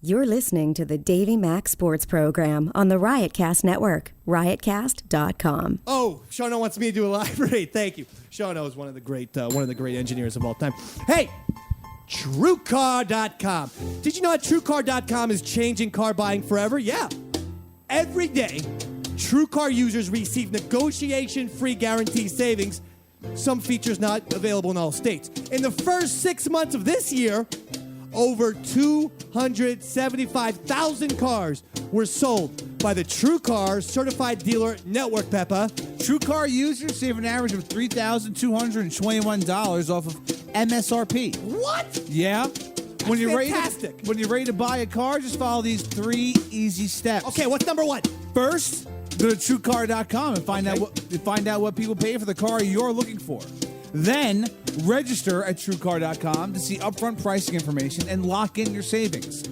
You're listening to the Davey Mac Sports Program on the Riotcast Network, riotcast.com. Oh, Shauno wants me to do a live read. Thank you. Shauno is one of the great engineers of all time. Hey, TrueCar.com. Did you know that TrueCar.com is changing car buying forever? Yeah. Every day, TrueCar users receive negotiation-free guarantee savings. Some features not available in all states. In the first 6 months of this year, over 275,000 cars were sold by the TrueCar Certified Dealer Network, Peppa. TrueCar users save an average of $3,221 off of MSRP. What? Yeah. When you're fantastic. When you're ready to buy a car, just follow these 3 easy steps. Okay, what's number 1? First, go to TrueCar.com and find out what people pay for the car you're looking for. Then, register at TrueCar.com to see upfront pricing information and lock in your savings.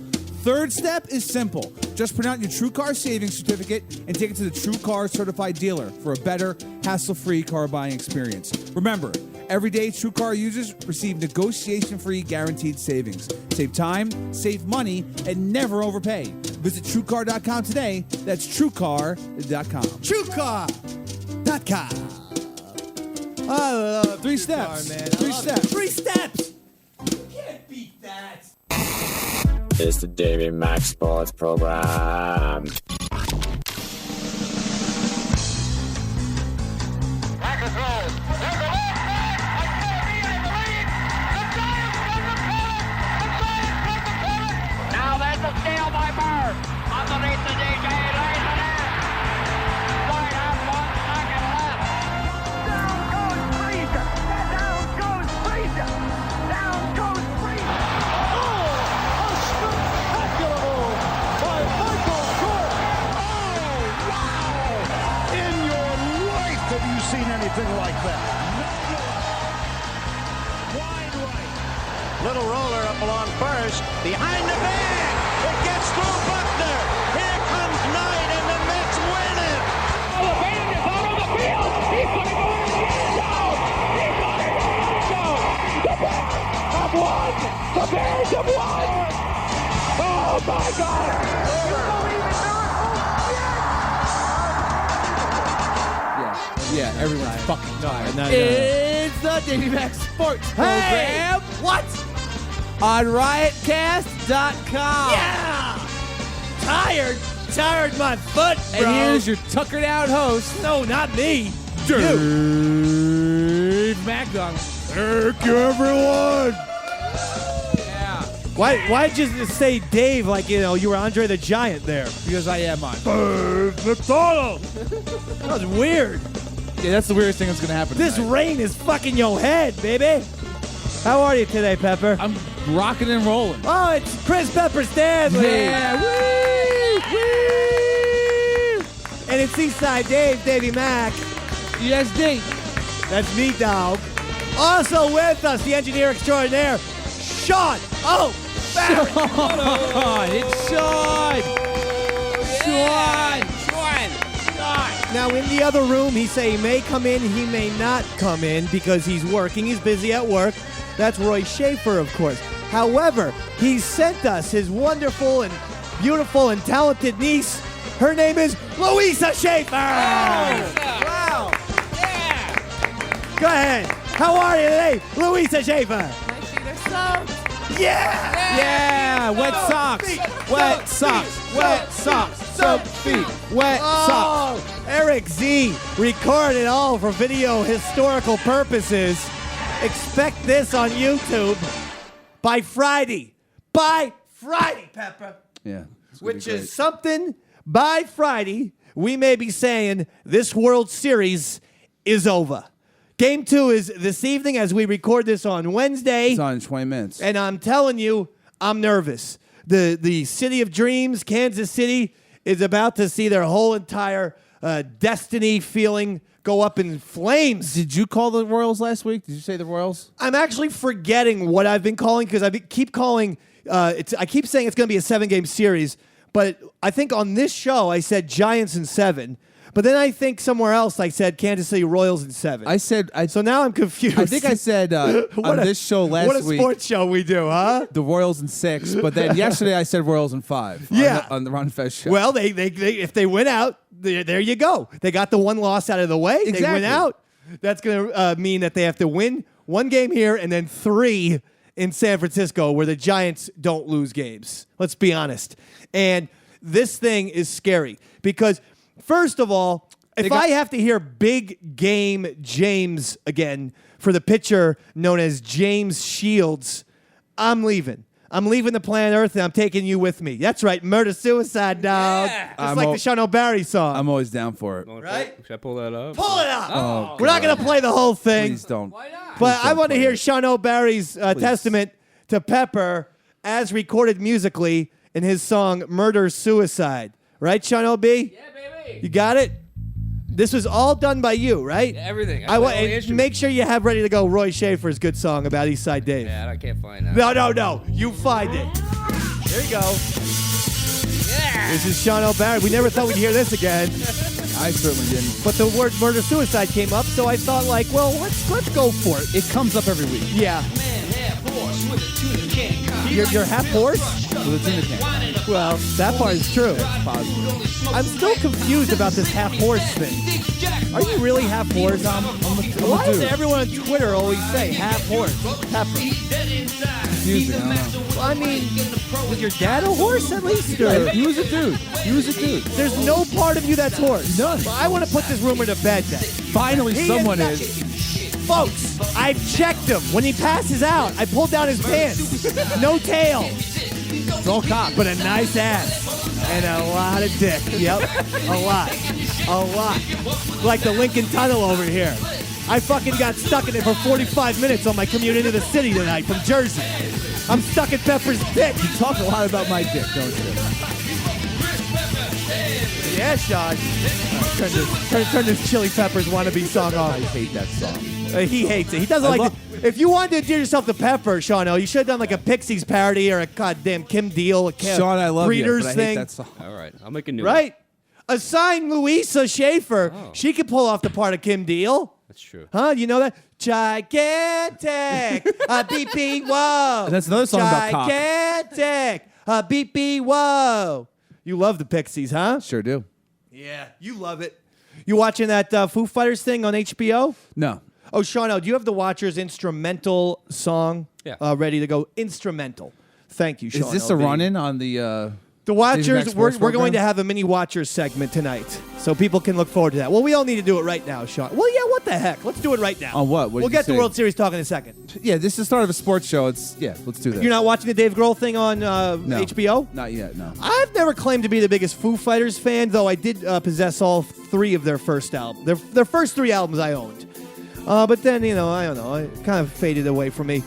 Third step is simple. Just print out your TrueCar savings certificate and take it to the TrueCar Certified Dealer for a better, hassle-free car buying experience. Remember, every day TrueCar users receive negotiation-free guaranteed savings. Save time, save money, and never overpay. Visit TrueCar.com today. That's TrueCar.com. TrueCar.com. I love 3 steps. man. 3 steps. 3 steps. You can't beat that. It's the Davey Mac Sports Program. Now there's a steal by Bird. Underneath the DJ, lays it in. Might have 1 second left. Down goes Frazier. Down goes Frazier. Down goes Frazier. Oh, a spectacular move by Michael Jordan. Oh, wow. In your life have you seen anything like that? Wide right. Little roller up along first. Behind the bag. It gets through Buckner. Here comes Knight, and the Mets win it. Oh, the band is out on the field. He's going to go in the end zone. He's going to go in the end zone. The Bears have won. The Bears have won. Oh, my God. You believe in miracles? Yeah, everyone's fucking tired. No. It's the Davey Mac Sports Program. What? On riotcast.com. Yeah! Tired my foot, bro. And here's your tuckered out host, No, not me. Dave MacDonald. Thank you, everyone. Yeah. Why'd you just say Dave like, you were Andre the Giant there? Because I am on. Dave McDonald. That was weird. Yeah, that's the weirdest thing that's going to happen This tonight. rain is fucking your head, baby. How are you today, Pepper? I'm rocking and rolling. Oh, it's Chris Pepper Stanley. Yeah. Woo! Woo! And it's Eastside Dave, Davey Mac. Yes, Dave. That's me, dog. Also with us, the engineer extraordinaire, Sean. Oh, Barrett. Sean. It's Sean. Sean. Now, in the other room, he say he may come in, he may not come in because he's working. He's busy at work. That's Roy Schaefer, of course. However, he sent us his wonderful and beautiful and talented niece. Her name is Louisa Schaefer. Wow. Yeah. Go ahead. How are you today, Louisa Schaefer? My feet are soaked. Yeah. Yeah. Wet socks. Wet socks. Wet socks. Soaked feet. Wet socks. Oh, Eric Z recorded all for video historical purposes. Expect this on YouTube by Friday. By Friday, Pepper. Yeah. Which is something by Friday we may be saying this World Series is over. Game 2 is this evening as we record this on Wednesday. It's on in 20 minutes. And I'm telling you, I'm nervous. The City of Dreams, Kansas City, is about to see their whole entire destiny feeling go up in flames. Did you call the Royals last week? Did you say the Royals? I'm actually forgetting what I've been calling because I keep calling. I keep saying it's going to be a 7-game series, But I think on this show I said Giants in 7. But then I think somewhere else I said Kansas City Royals in 7. So now I'm confused. I think I said on this show last week. What a sports show we do, huh? The Royals in 6. But then yesterday I said Royals in 5. Yeah. On the Ron Fez show. Well, they if they win out, there you go. They got the one loss out of the way. Exactly. They win out. That's going to mean that they have to win one game here and then 3 in San Francisco where the Giants don't lose games. Let's be honest. And this thing is scary because, first of all, if I have to hear Big Game James again for the pitcher known as James Shields, I'm leaving. I'm leaving the planet Earth, and I'm taking you with me. That's right, murder-suicide, dog. Yeah. Just like the Sean O'Barry song. I'm always down for it. Right? Should I pull that up? Pull it up. Oh, We're not going to play the whole thing. Please don't. Why not? But Please I don't want to play hear it. Sean O'Barry's testament to Pepper as recorded musically in his song Murder-Suicide. Right, Sean O.B.? Yeah, baby. You got it? This was all done by you, right? Yeah, everything. I want play all the instruments. make sure you have ready to go Roy Schaefer's good song about Eastside Dave. Yeah, I can't find that. No. You find it. There you go. Yeah. This is Sean O'Barry. We never thought we'd hear this again. I certainly didn't. But the word murder-suicide came up, so I thought, like, well, let's go for it. It comes up every week. Yeah. You're half horse? With a tuna can. Well, that part is true. Positive. I'm still confused about this half horse thing. Are you really half horse? Why does everyone on Twitter always say half horse? Pepper. Confusing. I don't know. Well, I mean, was your dad a horse at least? Or? He was a dude. There's no part of you that's horse. None. Well, I want to put this rumor to bed then. Finally, someone is. Folks, I've checked him. When he passes out, I pulled down his pants. No tail. It's all cock. But a nice ass. And a lot of dick. Yep. A lot. Like the Lincoln Tunnel over here. I fucking got stuck in it for 45 minutes on my commute into the city tonight from Jersey. I'm stuck in Pepper's dick. You talk a lot about my dick, don't you? Yeah, Sean. Turn this Chili Peppers wannabe song I off. hate that song. He hates it. He doesn't like it. If you wanted to do yourself the Pepper, Sean, you should have done like a Pixies parody or a goddamn Kim Deal, Sean, I love Breeders you, but I thing. hate that song. All right, I'll make a new one. Right? Assign Louisa Schaefer. Oh. She could pull off the part of Kim Deal. That's true. Huh? You know that? Gigantic. Beep, beep, whoa. That's another song about cock. Gigantic. Beep, beep, whoa. You love the Pixies, huh? Sure do. Yeah, you love it. You watching that Foo Fighters thing on HBO? No. Oh, Sean, do you have the Watchers instrumental song ready to go? Instrumental. Thank you, Sean. Is this a run-in on the... The Davey Mac Watchers, Sports we're going Program? to have a mini Watchers segment tonight, so people can look forward to that. Well, we all need to do it right now, Sean. Well, yeah, what the heck? Let's do it right now. On what? What did We'll you get to say? World Series talk in a second. Yeah, this is the start of a sports show. Let's do that. You're not watching the Dave Grohl thing on HBO? Not yet, no. I've never claimed to be the biggest Foo Fighters fan, though I did possess all 3 of their first albums. Their first 3 albums I owned. But then, I don't know, it kind of faded away from me.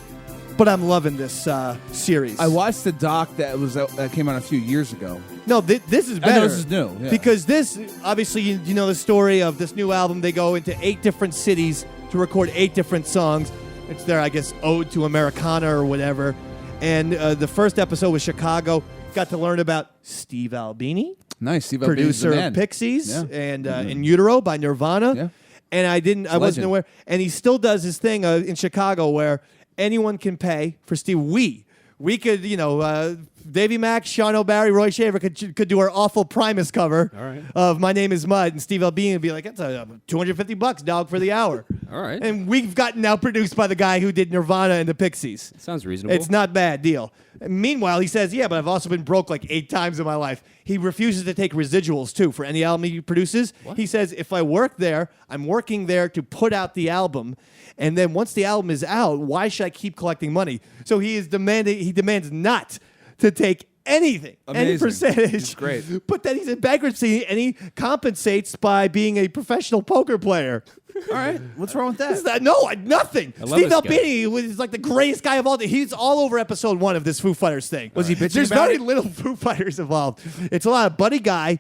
But I'm loving this series. I watched the doc that came out a few years ago. No, this is I better. know this is new, yeah. Because this, obviously, you know the story of this new album. They go into 8 different cities to record 8 different songs. It's their, I guess, ode to Americana or whatever. And the first episode was Chicago. Got to learn about Steve Albini, Nice, Steve Albini's producer the of man. Pixies, Yeah. and In Utero by Nirvana. Yeah. And I wasn't Legend. aware. And he still does his thing in Chicago where anyone can pay for Steve. We could, Davey Mac, Sean O'Barry, Roy Schaefer could do our awful Primus cover of My Name is Mud, and Steve Albini would be like, that's $250, dog, for the hour. All right. And we've gotten now produced by the guy who did Nirvana and the Pixies. Sounds reasonable. It's not bad deal. Meanwhile, he says, yeah, but I've also been broke like 8 times in my life. He refuses to take residuals, too, for any album he produces. What? He says, if I work there, I'm working there to put out the album. And then once the album is out, why should I keep collecting money? So he demands not to take anything, any Amazing. percentage. It's great. But then he's in bankruptcy, and he compensates by being a professional poker player. All right. What's wrong with Is that? that nothing. love Steve this guy. Albini was like the greatest guy of all. He's all over episode 1 of this Foo Fighters thing. Was he bitching There's about very it? little Foo Fighters involved. It's a lot of Buddy Guy,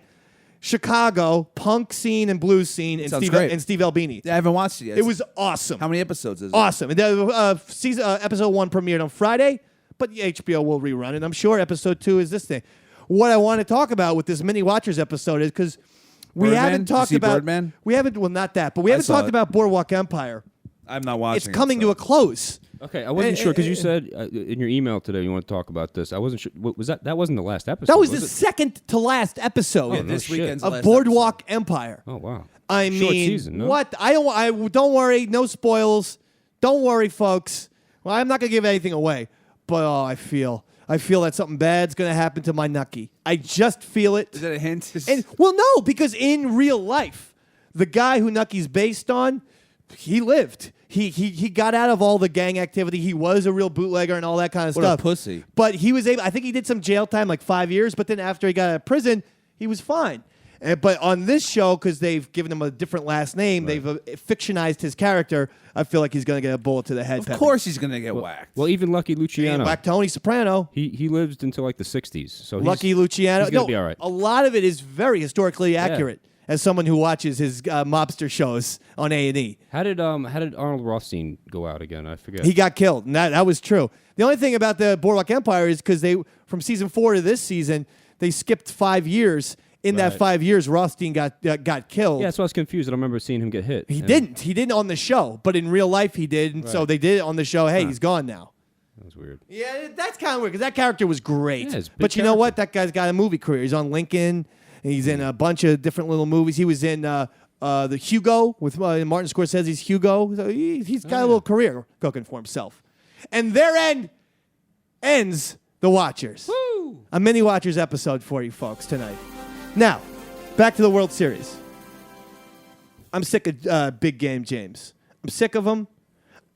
Chicago, punk scene and blues scene, and Sounds great. Steve Albini. I haven't watched it yet. It was awesome. How many episodes is it? Awesome. And episode 1 premiered on Friday, but HBO will rerun it. I'm sure episode 2 is this thing. what I want to talk about with this mini Watchers episode is because we Birdman? haven't Did you talked see about Birdman? we haven't well not that, but we haven't saw talked it. about Boardwalk Empire. I'm not watching. It's coming to a close. Okay, I wasn't sure because you said in your email today you want to talk about this. I wasn't sure. Was that? That wasn't the last episode. That was the it? second to last episode Oh, no this shit. weekend's the of last Boardwalk Empire. Oh wow. I Short mean, season, no? what? Don't worry, no spoils. Don't worry, folks. Well, I'm not gonna give anything away, but I feel that something bad's gonna happen to my Nucky. I just feel it. Is that a hint? And well, no, because in real life, the guy who Nucky's based on, he lived. He got out of all the gang activity. He was a real bootlegger and all that kind of What stuff. a pussy. But he was able. I think he did some jail time, like 5 years. But then after he got out of prison, he was fine. But on this show, because they've given him a different last name, they've fictionized his character. I feel like he's going to get a bullet to the head. Of course he's going to get whacked. Well, even Lucky Luciano, Black Tony Soprano. he lived until like the 60s. So Lucky Luciano. He's gonna be all right. A lot of it is very historically accurate. As someone who watches his mobster shows on A&E, How did Arnold Rothstein go out again? I forget. he got killed, and that was true. The only thing about the Boardwalk Empire is because they, from season 4 to this season, they skipped 5 years. In that Right. 5 years, Rothstein got killed. Yeah, so I was confused. I don't remember seeing him get hit. He And didn't. He didn't on the show, but in real life he did, and so Right. they did it on the show. Hey, he's gone now. That was weird. Yeah, that's kind of weird because that character was great. Yeah, it's a big but you know character. what? That guy's got a movie career. He's on Lincoln. And he's in a bunch of different little movies. He was in the Hugo with Martin Scorsese's Hugo. So he's got a little career cooking for himself. And their ends the Watchers. Woo! A mini Watchers episode for you folks tonight. Now, back to the World Series. I'm sick of Big Game James. I'm sick of him.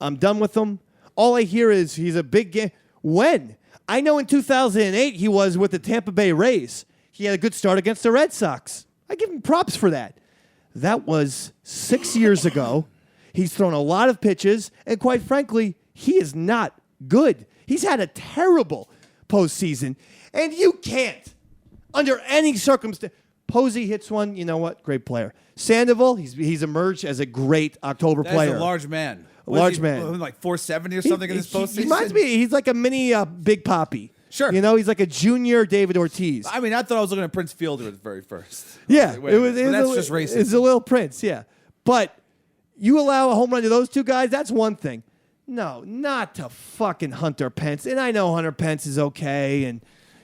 I'm done with him. All I hear is he's a big game. When? I know in 2008 he was with the Tampa Bay Rays. He had a good start against the Red Sox. I give him props for that. That was 6 years ago. He's thrown a lot of pitches, and quite frankly, he is not good. He's had a terrible postseason, and you can't, under any circumstance. Posey hits one. You know what? Great player. Sandoval, he's emerged as a great October That's player. a large man. Large man. Like 470 or something in this postseason? He reminds me. He's like a mini Big Poppy. Sure. You know, he's like a junior David Ortiz. I mean, I thought I was looking at Prince Fielder at the very first. Yeah, Wait a minute. But that's a, just racist. It's a little Prince, yeah. But you allow a home run to those two guys, that's one thing. No, not to fucking Hunter Pence. And I know Hunter Pence is okay, and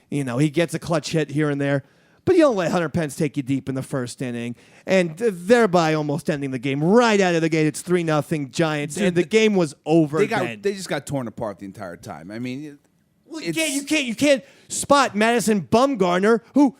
you know he gets a clutch hit here and there. But you don't let Hunter Pence take you deep in the first inning, and thereby almost ending the game right out of the gate. It's 3-0 Giants, and the game was over. They just got torn apart the entire time. I mean, Well, you can't spot Madison Bumgarner, who,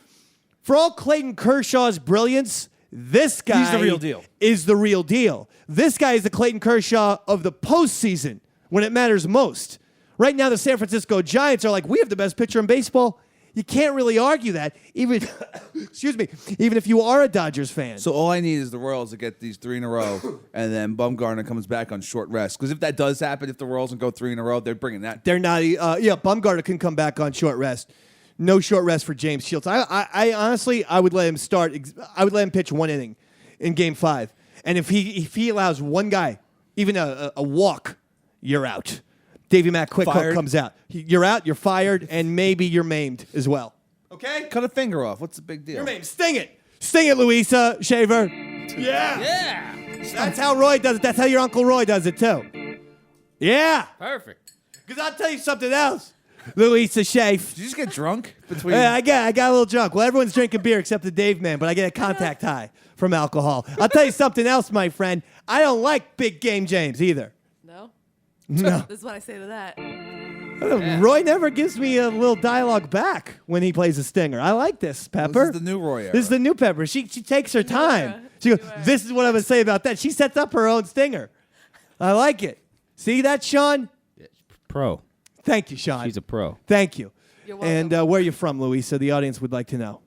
for all Clayton Kershaw's brilliance, this guy He's the real deal. is the real deal. This guy is the Clayton Kershaw of the postseason when it matters most. Right now, the San Francisco Giants are like, we have the best pitcher in baseball. You can't really argue that, even excuse me, even if you are a Dodgers fan. So all I need is the Royals to get these 3 in a row, and then Bumgarner comes back on short rest. Because if that does happen, if the Royals can go 3 in a row, they're bringing that. They're not. Bumgarner can come back on short rest. No short rest for James Shields. I honestly, I would let him start. I would let him pitch 1 inning in Game 5, and if he allows one guy, even a walk, you're out. Davey Mac Quick Hook comes out. You're out. You're fired, and maybe you're maimed as well. Okay, Cut a finger off. What's the big deal? you're maimed. Sting it, Louisa Shaver. Yeah, Yeah. that's how Roy does it. That's how your Uncle Roy does it too. Yeah, Perfect. because I'll tell you something else, Louisa Shafe. Did you just get drunk between? Yeah, I got a little drunk. Well, everyone's drinking beer except the Dave man, but I get a contact high from alcohol. I'll tell you something else, my friend. I don't like Big Game James either. No? No. This is what I say to that. Roy never gives me a little dialogue back when he plays a stinger. I like this, Pepper. This is the new Roy era. This is the new Pepper. She takes her time. era. She goes, New era. this is what I would say about that. She sets up her own stinger. I like it. See that, Sean? Pro. Thank you, Sean. She's a pro. Thank you. You're welcome. And where are you from, Louisa? The audience would like to know.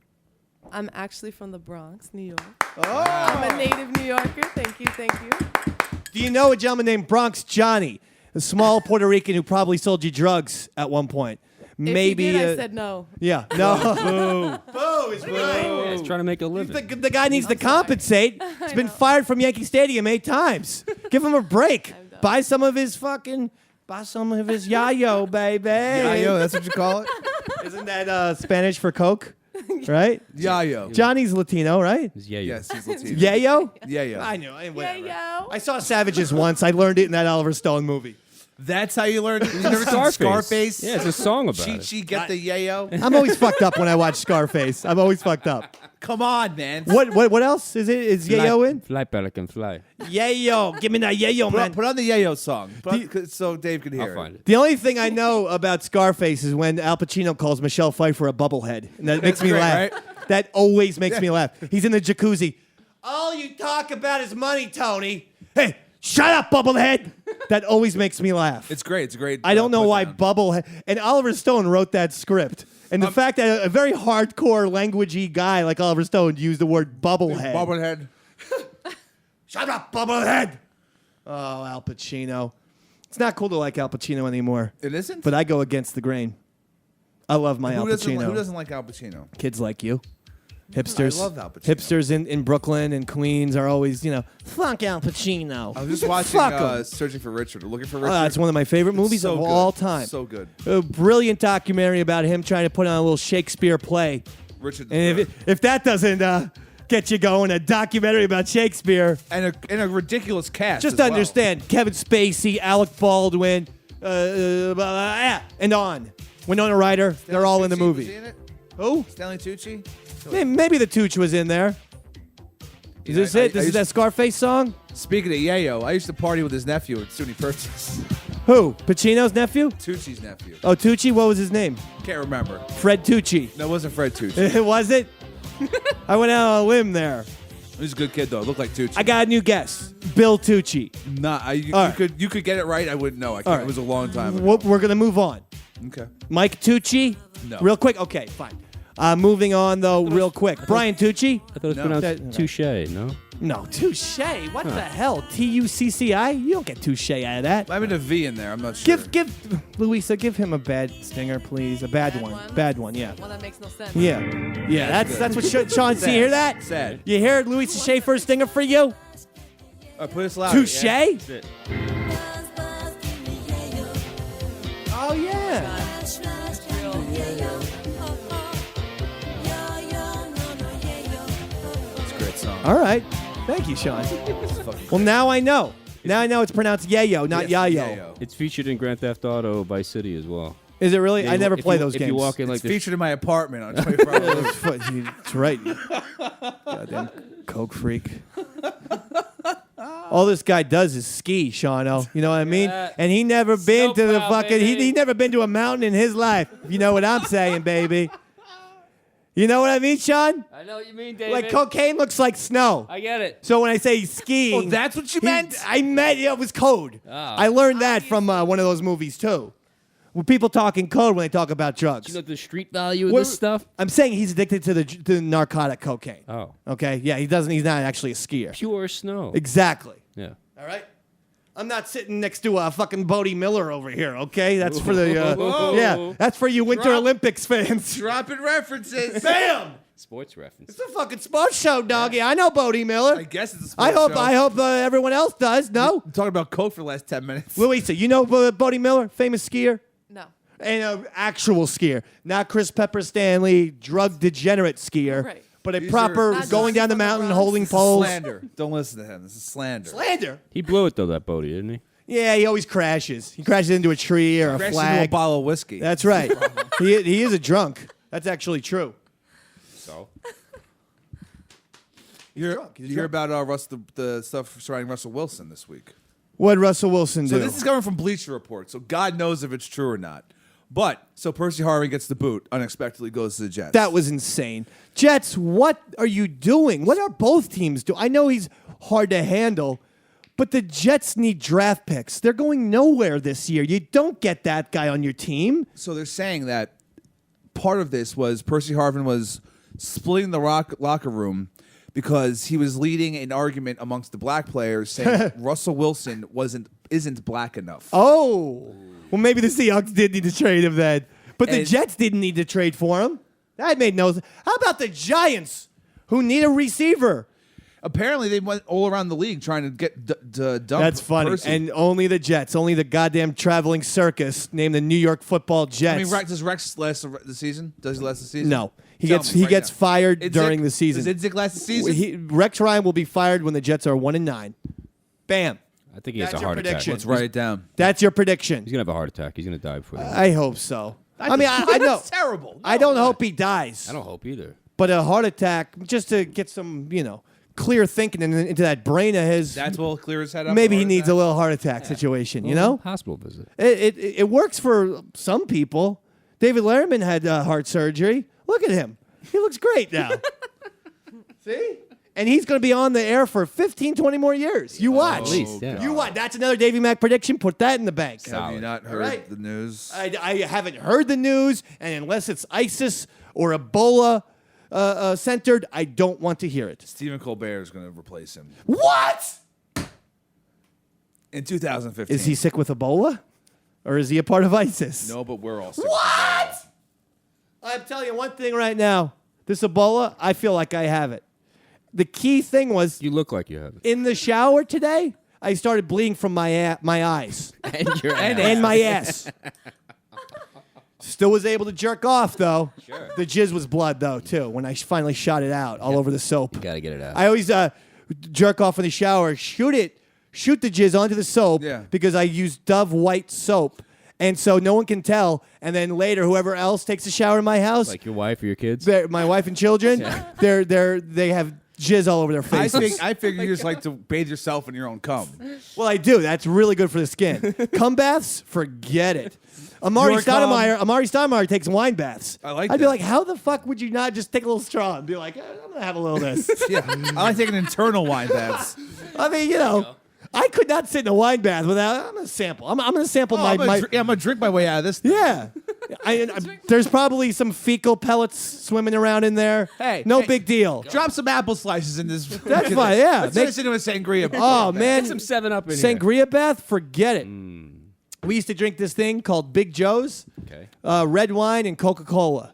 I'm actually from the Bronx, New York. Oh. I'm a native New Yorker. Thank you. Do you know a gentleman named Bronx Johnny? A small Puerto Rican who probably sold you drugs at one point. Maybe If he did, I said no. Yeah, no. Boo is right. He's trying to make a living. The guy needs to compensate. He's been fired from Yankee Stadium 8 times. Give him a break. Buy some of his yayo, baby. Yayo, that's what you call it? Isn't that Spanish for Coke? Right? Yayo. Johnny's Latino, right? It's Yayo. Yes, he's Latino. Yayo? Yayo. I knew. Whatever. Yayo. I saw Savages once. I learned it in that Oliver Stone movie. That's how you learned it? You never seen Scarface? Yeah, it's a song about it. Chi get the yayo? I'm always fucked up when I watch Scarface. I'm always fucked up. Come on, man. What else is it? Is Yayo in? Fly, pelican, fly. Yayo. Give me that Yayo, man. Put on the yayo song so Dave can hear I'll find it. The only thing I know about Scarface is when Al Pacino calls Michelle Pfeiffer a bubblehead. And that makes me great, laugh. right? That always makes me laugh. He's in the jacuzzi. All you talk about is money, Tony. Hey, shut up, bubblehead. That always makes me laugh. It's great. It's a great. I don't know put why down. bubblehead. And Oliver Stone wrote that script. And the fact that a very hardcore languagey guy like Oliver Stone used the word bubblehead. Bubblehead. Shut up, bubblehead. Oh, Al Pacino. It's not cool to like Al Pacino anymore. It isn't? But I go against the grain. I love my Al Pacino. Who doesn't like Al Pacino? Kids like you. Hipsters. I love Al Pacino. Hipsters in Brooklyn and Queens are always, fuck Al Pacino. I was just watching Fuck 'em. Searching for Richard, or Looking for Oh, Richard. that's one of my favorite movies so of good. all time. So good. A brilliant documentary about him trying to put on a little Shakespeare play. Richard the And Third. if that doesn't get you going, a documentary about Shakespeare. and a ridiculous cast. Just as well. understand, Kevin Spacey, Alec Baldwin, and on. Winona Ryder, they're all in the Tucci, movie. was he in it? Who? Stanley Tucci. Maybe the Tooch was in there. Is this it? This is that Scarface song? Speaking of yayo, I used to party with his nephew at SUNY Purchase. Who? Pacino's nephew? Tucci's nephew. Oh, Tucci? What was his name? Can't remember. Fred Tucci. No, it wasn't Fred Tucci. Was it? I went out on a limb there. He was a good kid though. Looked like Tucci. I got a new guess. Bill Tucci. Nah, you All right. could get it right. I wouldn't know. I can't. All right. It was a long time ago. We're going to move on. Okay. Mike Tucci? No. Real quick? Okay, fine. Moving on, though, real quick. Brian Tucci? I thought it was No. pronounced touche, no? No, touche. What the hell? Tucci? You don't get touche out of that. I mean a V in there. I'm not sure. Give Louisa, give him a bad stinger, please. A bad one. Bad one, yeah. One that makes no sense. Yeah. That's what Sean see. You hear that? Sad. You hear Louisa Schaefer's stinger for you? All right, put this louder. Touche? Yeah. That's it. Oh yeah. It's a great song. All right. Thank you, Sean. Well, now I know. Now I know it's pronounced yayo, not Yes, yayo. It's featured in Grand Theft Auto Vice City as well. Is it really? I never play those if games. you walk in like It's the featured in my apartment on 24 hours. That's right. Goddamn coke freak. All this guy does is ski, Shawno. You know what I mean? And he never been to the Snowplow, fucking. baby. He never been to a mountain in his life. You know what I'm saying, baby? You know what I mean, Sean? I know what you mean, David. Like cocaine looks like snow. I get it. So when I say he's skiing, Oh, that's what you meant? I meant it was code. Oh. I learned that from one of those movies too. When people talk in code when they talk about drugs. Do you know the street value of What- this stuff? I'm saying he's addicted to the narcotic cocaine. Oh. Okay, yeah, he doesn't. He's not actually a skier. Pure snow. Exactly. Yeah. All right. I'm not sitting next to a fucking Bodie Miller over here. Okay, that's for the Whoa. yeah, that's for you Winter Olympics fans. Dropping references. Bam! Sports reference. It's a fucking sports show, doggy. I know Bodie Miller. I guess it's a sports show. I hope everyone else does. No, I'm talking about coke for the last 10 minutes. Louisa, you know Bodie Miller, famous skier. No. And an actual skier, not Chris Pepper Stanley, drug degenerate skier, Right. but a These proper are- Not going just down the from the mountain, Bronx. holding This is poles. slander. Don't listen to him. This is slander. Slander. He blew it though, that Bodie, didn't he? Yeah, he always crashes. He crashes into a tree or a Crashed into a flag. bottle of whiskey. That's right. he is a drunk. That's actually true. So. You drunk. He's hear drunk. about the stuff surrounding Russell Wilson this week. What did Russell Wilson do? So this is coming from Bleacher Report, so God knows if it's true or not. But, so Percy Harvin gets the boot, unexpectedly goes to the Jets. That was insane. Jets, what are you doing? What are both teams doing? I know he's hard to handle, but the Jets need draft picks. They're going nowhere this year. You don't get that guy on your team. So they're saying that part of this was Percy Harvin was splitting the locker room because he was leading an argument amongst the black players saying Russell Wilson isn't black enough. Oh. Well, maybe the Seahawks did need to trade him then. But the And- Jets didn't need to trade for him. That made no sense. How about the Giants, who need a receiver? Apparently, they went all around the league trying to get dump. That's funny. Percy. And only the Jets, only the goddamn traveling circus named the New York Football Jets. I mean, does Rex last the season? Does he last the season? No. He Tell gets me he right gets now. fired Idzik? during the season. Does Idzik last the season? Rex Ryan will be fired when the Jets are 1-9. Bam. I think he has That's a your heart attack. prediction. Let's write it down. That's your prediction. He's gonna have a heart attack. He's gonna die before. that. I hope so. I mean, I know. That's terrible. I don't hope he dies. I don't hope either. But a heart attack, just to get some, clear thinking into that brain of his. That's what will clear his head up. Maybe he needs a little heart attack situation, Hospital visit. It works for some people. David Letterman had heart surgery. Look at him. He looks great now. See? And he's going to be on the air for 15, 20 more years. You watch. At least, yeah. You watch. That's another Davey Mac prediction. Put that in the bank. Have you not heard right. the news? I haven't heard the news, and unless it's ISIS or Ebola centered, I don't want to hear it. Stephen Colbert is going to replace him What? in 2015. Is he sick with Ebola? Or is he a part of ISIS? No, but we're all sick. What? I'm telling you one thing right now. This Ebola, I feel like I have it. The key thing was You look like you have it. in the shower today, I started bleeding from my eyes And your and my ass. Still was able to jerk off, though. Sure. The jizz was blood, though, too, when I finally shot it out all over the soap. Gotta get it out. I always jerk off in the shower, shoot the jizz onto the soap because I use Dove white soap. And so no one can tell. And then later, whoever else takes a shower in my house, Like your wife or your kids? my wife and children, they have jizz all over their faces. I figure you just like to bathe yourself in your own cum. Well, I do. That's really good for the skin. Cum baths, forget it. Amari Stoudemire takes wine baths. I'd be that. like, how the fuck would you not just take a little straw and be like, I'm going to have a little of this? Yeah, I like taking internal wine baths. I mean, I could not sit in a wine bath without. I'm going to sample. I'm going to sample I'm my. going to drink my way out of this thing. Yeah. There's probably some fecal pellets swimming around in there. No big deal. Drop some apple slices in this. That's fine, yeah. Let's turn this into a sangria. Oh, man. Get some 7-Up in here. Sangria bath? Forget it. We used to drink this thing called Big Joe's. Okay. Red wine and Coca-Cola.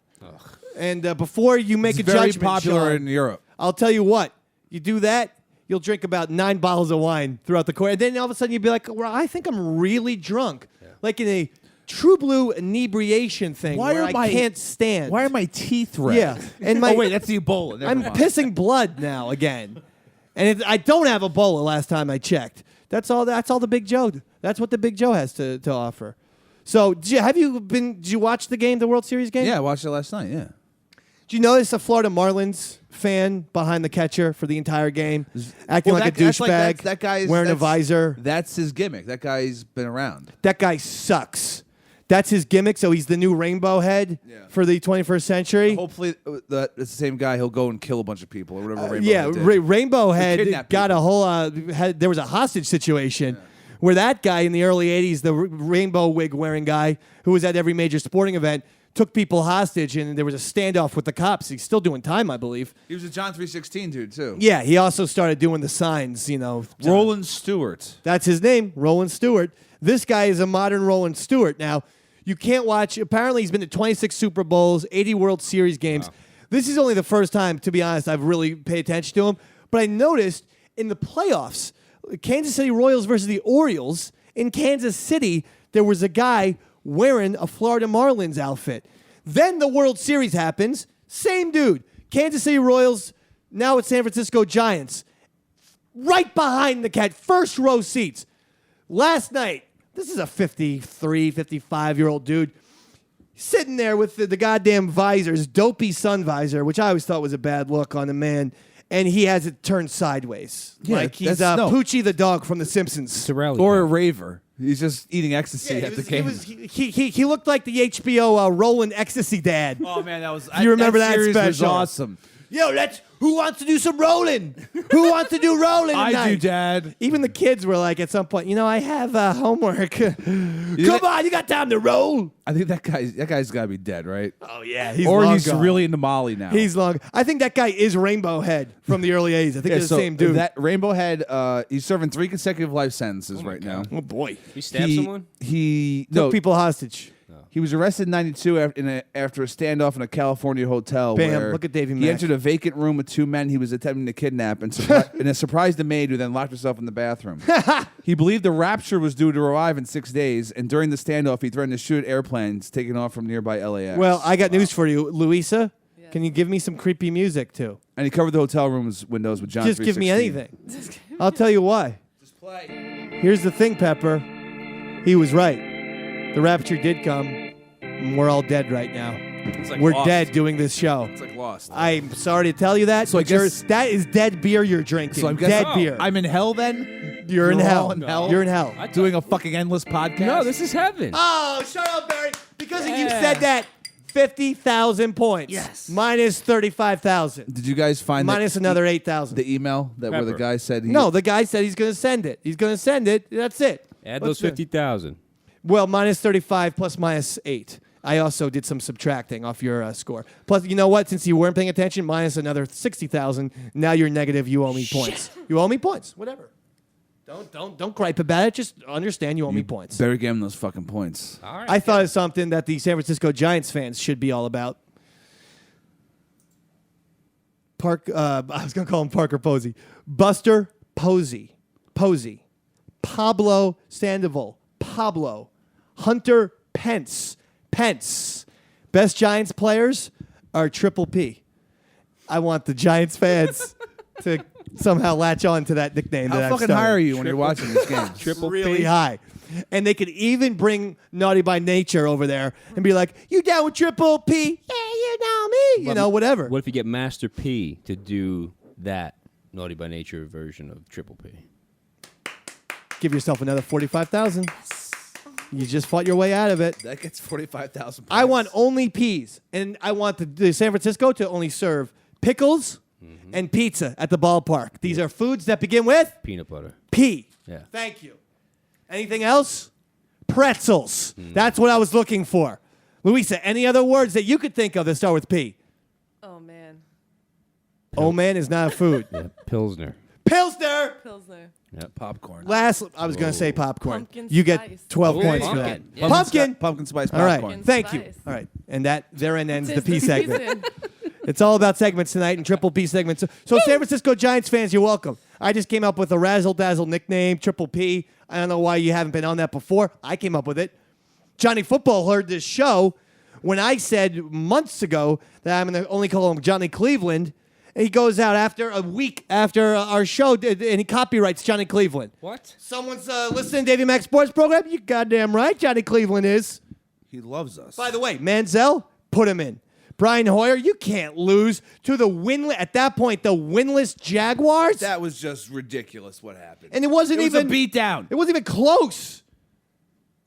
And before you make It's a very judgment, popular Sean, in Europe. I'll tell you what. You do that, you'll drink about 9 bottles of wine throughout the course. And then all of a sudden you'll be like, well, I think I'm really drunk. Yeah. Like in a True Blue inebriation thing where I can't stand. Why are my teeth red? Yeah. And oh, wait, that's the Ebola. Never I'm mind. pissing blood now again. And I don't have Ebola last time I checked. That's all the Big Joe. That's what the Big Joe has to offer. So, did you watch the game, the World Series game? Yeah, I watched it last night, yeah. Did you notice a Florida Marlins fan behind the catcher for the entire game? Acting like a douchebag, that guy's wearing a visor. That's his gimmick. That guy's been around. That guy sucks. That's his gimmick, so he's the new rainbow head for the 21st century. Hopefully, that's the same guy. He'll go and kill a bunch of people or whatever Rainbow Head did. Rainbow Head kidnap got people. a whole. There was a hostage situation where that guy in the early 80s, the rainbow wig wearing guy who was at every major sporting event, took people hostage, and there was a standoff with the cops. He's still doing time, I believe. He was a John 3:16 dude, too. Yeah, he also started doing the signs, Roland Stewart. That's his name, Roland Stewart. This guy is a modern Roland Stewart. Now, you can't watch. Apparently, he's been to 26 Super Bowls, 80 World Series games. Wow. This is only the first time, to be honest, I've really paid attention to him. But I noticed in the playoffs, Kansas City Royals versus the Orioles, in Kansas City, there was a guy wearing a Florida Marlins outfit. Then the World Series happens. Same dude. Kansas City Royals, now it's San Francisco Giants. Right behind the cat, first row seats. Last night, this is a 53, 55-year-old dude sitting there with the goddamn visors, dopey sun visor, which I always thought was a bad look on a man, and he has it turned sideways. Yeah, like he's Poochie the dog from The Simpsons. Or a raver. He's just eating ecstasy at the game. He looked like the HBO Roland Ecstasy Dad. Oh, man, that was... You remember that series special? was awesome. Yo, who wants to do some rolling? Who wants to do rolling tonight? I do, Dad. Even the kids were like, at some point, I have homework. Come on, you got time to roll. I think that guy's got to be dead, right? Oh, yeah. He's really into Molly now. He's long. I think that guy is Rainbow Head from the early 80s. I think it's the same dude. That Rainbow Head, he's serving 3 consecutive life sentences right now. Oh, boy. He stabbed someone? Took people hostage. He was arrested in 92 after a standoff in a California hotel. Bam, Where look at Davey He Mac. entered a vacant room with 2 men he was attempting to kidnap and surprised the maid, who then locked herself in the bathroom. He believed the rapture was due to arrive in 6 days, and during the standoff, he threatened to shoot airplanes taking off from nearby LAX. Well, I got news for you, Louisa. Can you give me some creepy music too? And he covered the hotel room's windows with John. Just give me 3:16. anything. I'll tell you why. Just play. Here's the thing, Pepper. He was right. The rapture did come. And we're all dead right now. It's like We're Lost. dead doing this show. It's like Lost. I'm sorry to tell you that. So I but you're- guess- that is dead beer you're drinking. So I'm dead guessing beer. I'm in hell then. You're in We're hell. all in hell. You're in hell. Doing a fucking endless podcast. No, this is heaven. Oh, shut up, Barry. Because you said that, 50,000 points. Yes. Minus 35,000. Did you guys find Minus that another 8,000. the email that where the Pepper. guy said he No, the guy said he's going to send it. He's going to send it. That's it. Add What's those 50,000. Well, minus 35 plus minus 8. I also did some subtracting off your score. Plus, you know what? Since you weren't paying attention, minus another 60,000. Now you're negative. You owe me points. You owe me points. Whatever. Don't gripe about it. Just understand you owe me points. better give him those fucking points. All right. I thought of something that the San Francisco Giants fans should be all about. I was going to call him Parker Posey. Buster Posey. Pablo Sandoval. Pablo. Hunter Pence. Best Giants players are Triple P. I want the Giants fans to somehow latch on to that nickname. How that fucking high are you when you're watching these games? Triple really P. high. And they could even bring Naughty by Nature over there and be like, you down with Triple P? Yeah, you know me. You know, whatever. What if you get Master P to do that Naughty by Nature version of Triple P? Give yourself another 45,000. You just fought your way out of it. That gets 45,000. I want only peas. And I want the San Francisco to only serve pickles and pizza at the ballpark. These are foods that begin with Peanut butter. P. Yeah. Thank you. Anything else? Pretzels. That's what I was looking for. Louisa, any other words that you could think of that start with P? Oh man. Oh, man is not a food. Yeah. Pilsner. Pilsner. Pilsner. Yep. popcorn. Last, I was going to say popcorn. Pumpkin You get spice. 12 Ooh, points for pumpkin. that. Yeah. Pumpkin. Pumpkin spice All right. popcorn. Thank you. Spice. All right. And that therein ends the Tis P the segment. season. It's all about segments tonight and Triple P segments. So San Francisco Giants fans, you're welcome. I just came up with a razzle-dazzle nickname, Triple P. I don't know why you haven't been on that before. I came up with it. Johnny Football heard this show when I said months ago that I'm going to only call him Johnny Cleveland. And he goes out after a week after our show and he copyrights Johnny Cleveland. What? Someone's listening to Davey Mac Sports Program? You goddamn right Johnny Cleveland is. He loves us. By the way, Manziel, put him in. Brian Hoyer, you can't lose to the winless, at that point, the winless Jaguars. That was just ridiculous what happened. And it wasn't was even a beatdown. It wasn't even close.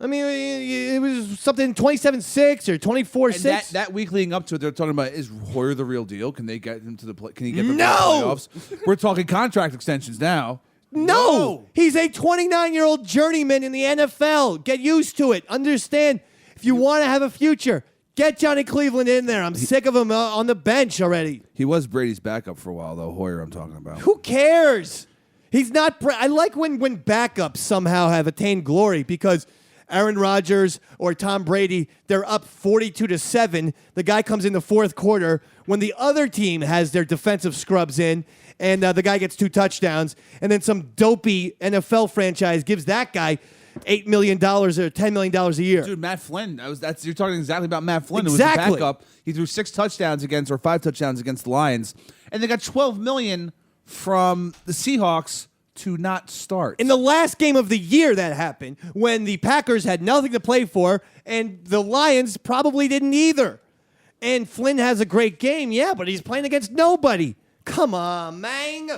I mean, it was something 27-6 or 24-6. That week leading up to it, they're talking about, is Hoyer the real deal? Can they get him to the play? Can he get them No! to the playoffs? We're talking contract extensions now. No! He's a 29-year-old journeyman in the NFL. Get used to it. Understand, if you want to have a future, get Johnny Cleveland in there. I'm sick of him on the bench already. He was Brady's backup for a while, though. Hoyer, I'm talking about. Who cares? He's not. I like when backups somehow have attained glory because Aaron Rodgers or Tom Brady, they're up 42-7. The guy comes in the fourth quarter when the other team has their defensive scrubs in, and the guy gets 2 touchdowns, and then some dopey NFL franchise gives that guy $8 million or $10 million a year. Dude, Matt Flynn. You're talking exactly about Matt Flynn. Exactly. Who was the backup. He threw 5 touchdowns against the Lions, and they got $12 million from the Seahawks to not start. In the last game of the year that happened, when the Packers had nothing to play for, and the Lions probably didn't either. And Flynn has a great game, yeah, but he's playing against nobody. Come on, man.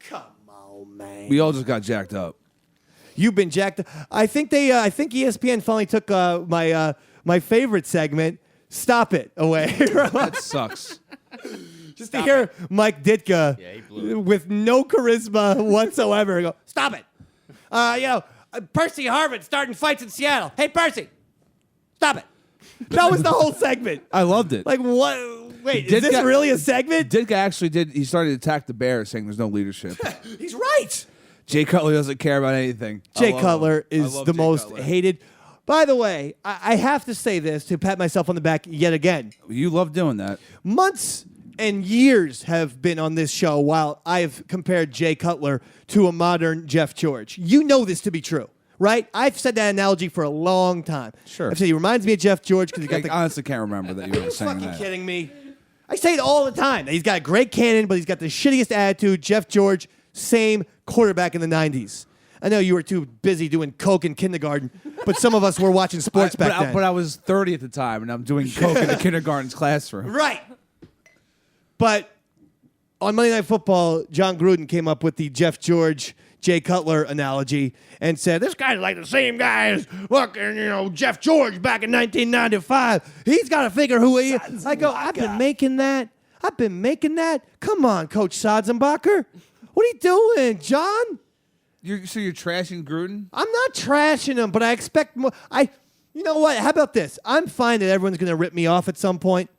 Come on, man. We all just got jacked up. You've been jacked. I think ESPN finally took my favorite segment, Stop It, away. That sucks. Just to hear Mike Ditka with no charisma whatsoever go, stop it. Percy Harvin starting fights in Seattle. Hey, Percy, stop it. That was the whole segment. I loved it. Like, what? Wait, is this really a segment? Ditka actually did. He started to attack the Bears, saying there's no leadership. He's right. Jay Cutler doesn't care about anything. Jay Cutler is the most hated. By the way, I have to say this to pat myself on the back yet again. You love doing that. Months and years have been on this show while I've compared Jay Cutler to a modern Jeff George. You know this to be true, right? I've said that analogy for a long time. Sure. I've said he reminds me of Jeff George because he got I the... honestly can't remember that you Are were you saying fucking that. kidding me? I say it all the time. He's got a great cannon, but he's got the shittiest attitude. Jeff George, same quarterback in the 90s. I know you were too busy doing coke in kindergarten, but some of us were watching sports back then. But I was 30 at the time, and I'm doing coke in the kindergarten's classroom. Right. But on Monday Night Football, John Gruden came up with the Jeff George, Jay Cutler analogy and said, this guy's like the same guy as fucking, Jeff George back in 1995. He's got to figure who he is. I go, I've been making that. Come on, Coach Sadzenbacher. What are you doing, John? So you're trashing Gruden? I'm not trashing him, but I expect more. You know what? How about this? I'm fine that everyone's going to rip me off at some point.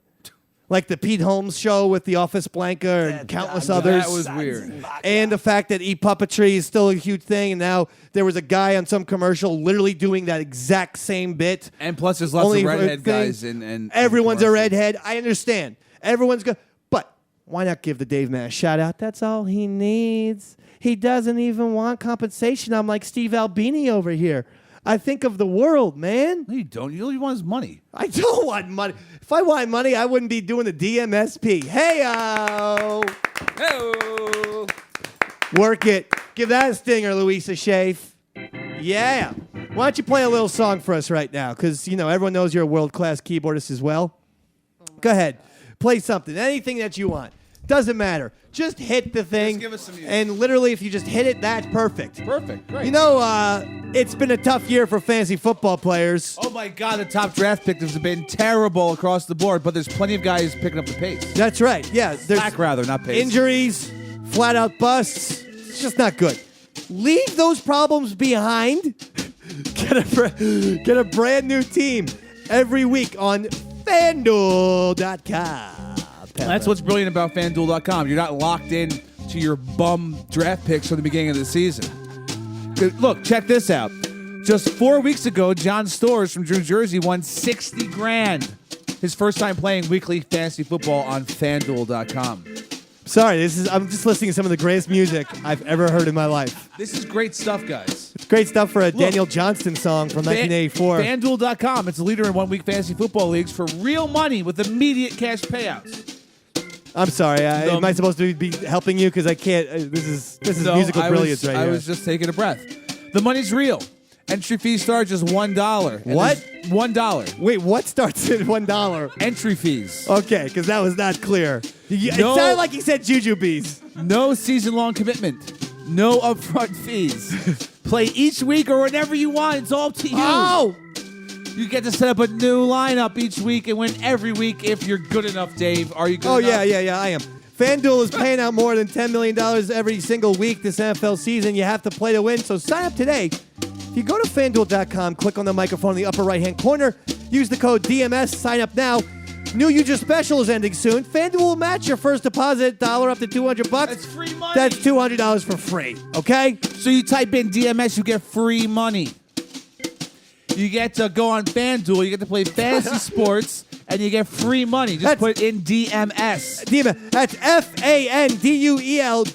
Like the Pete Holmes show with The Office Blanca and countless others. That was weird. And the fact that e-puppetry is still a huge thing, and now there was a guy on some commercial literally doing that exact same bit. And plus there's lots of redhead guys. And everyone's a redhead. I understand. Everyone's good. But why not give the Dave Mac shout out? That's all he needs. He doesn't even want compensation. I'm like Steve Albini over here. I think of the world, man. No, you don't. You only want his money. I don't want money. If I wanted money, I wouldn't be doing the DMSP. Hey-o. Hey-o. Work it. Give that a stinger, Louisa Schaaf. Yeah. Why don't you play a little song for us right now? Because, everyone knows you're a world-class keyboardist as well. Go ahead. Play something. Anything that you want. Doesn't matter. Just hit the thing. Just give us some music. And literally, if you just hit it, that's perfect. Perfect. Great. It's been a tough year for fantasy football players. Oh, my God. The top draft pickers have been terrible across the board, but there's plenty of guys picking up the pace. That's right. Yeah. There's Slack, rather, not pace. Injuries, flat-out busts. It's just not good. Leave those problems behind. Get a brand new team every week on FanDuel.com. That's what's brilliant about FanDuel.com. You're not locked in to your bum draft picks from the beginning of the season. Look, check this out. Just 4 weeks ago, John Storrs from New Jersey won $60,000. His first time playing weekly fantasy football on FanDuel.com. Sorry, I'm just listening to some of the greatest music I've ever heard in my life. This is great stuff, guys. It's great stuff for a Daniel Johnston song from 1984. FanDuel.com. It's the leader in one-week fantasy football leagues for real money with immediate cash payouts. I'm sorry. Am I supposed to be helping you? Because I can't. This is musical brilliance right here. I was just taking a breath. The money's real. Entry fees start just $1. What? $1. Wait, what starts at $1? Entry fees. Okay, because that was not clear. It sounded like he said jujubes. No season-long commitment. No upfront fees. Play each week or whenever you want. It's all up to you. Oh! You get to set up a new lineup each week and win every week if you're good enough, Dave. Are you good enough? Yeah, I am. FanDuel is paying out more than $10 million every single week this NFL season. You have to play to win, so sign up today. If you go to FanDuel.com, click on the microphone in the upper right-hand corner, use the code DMS, sign up now. New user special is ending soon. FanDuel will match your first deposit $1 up to $200. That's free money. That's $200 for free, okay? So you type in DMS, you get free money. You get to go on FanDuel, you get to play fantasy sports, and you get free money. Just put in DMS. DMS. That's FanDuel.com.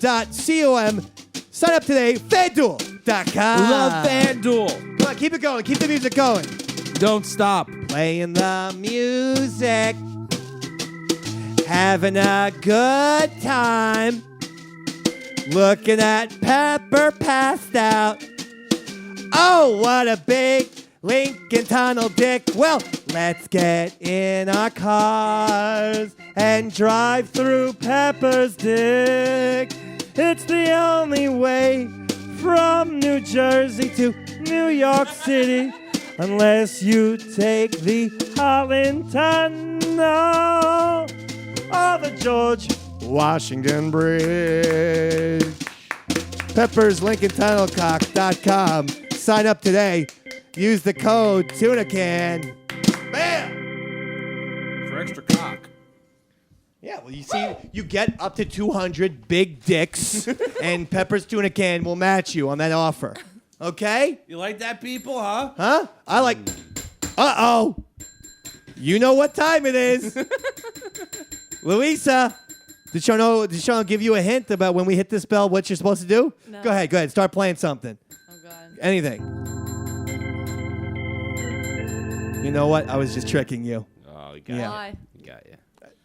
Sign up today, FanDuel.com. Love FanDuel. Come on, keep it going. Keep the music going. Don't stop. Playing the music. Having a good time. Looking at Pepper passed out. Oh, what a big Lincoln Tunnel dick. Well, let's get in our cars and drive through Pepper's dick. It's the only way from New Jersey to New York City, unless you take the Holland Tunnel or the George Washington Bridge. Pepper's LincolnTunnelCock.com. Sign up today. Use the code TunaCan. Bam! For extra cock. Yeah, well, you see, you get up to 200 big dicks, and Pepper's Tuna Can will match you on that offer. Okay? You like that, people, huh? Huh? I like... Uh-oh. You know what time it is. Louisa, did Sean give you a hint about when we hit this bell, what you're supposed to do? No. Go ahead. Start playing something. Oh, God. Anything. You know what? I was just tricking you. Oh, he got Why? you. He got you.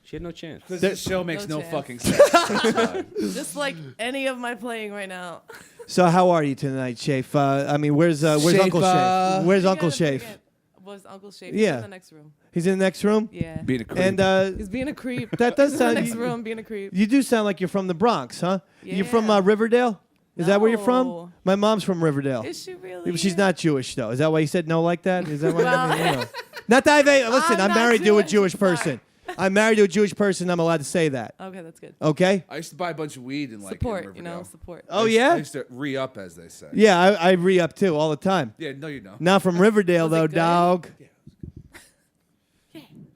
She had no chance. Because this show makes No no chance. fucking sense. Just like any of my playing right now. So how are you tonight, Shafe? Where's Shafe, Uncle Shafe? Where's You Uncle gotta bring Shafe? it. Was Uncle Shafe? Yeah. He's in the next room. He's in the next room? Yeah. Being a creep. And He's being a creep. that does He's in the sound... next room being a creep. You do sound like you're from the Bronx, huh? You're from Yeah. Riverdale? Is that where you're from? No. My mom's from Riverdale. Is she really? She's not Jewish, though. Is that why you said no like that? Is that why? Well- Not that listen, I'm I'm not married to a Jewish, Jewish it's fine. person. I'm married to a Jewish person. I'm allowed to say that. Okay, that's good. Okay? I used to buy a bunch of weed and like Support, in you know, Riverdale. support. Oh, I yeah? used to re-up, as they say. Yeah, I re-up, too, all the time. Yeah, no, you know. Not from Riverdale, Was though, it good? dog.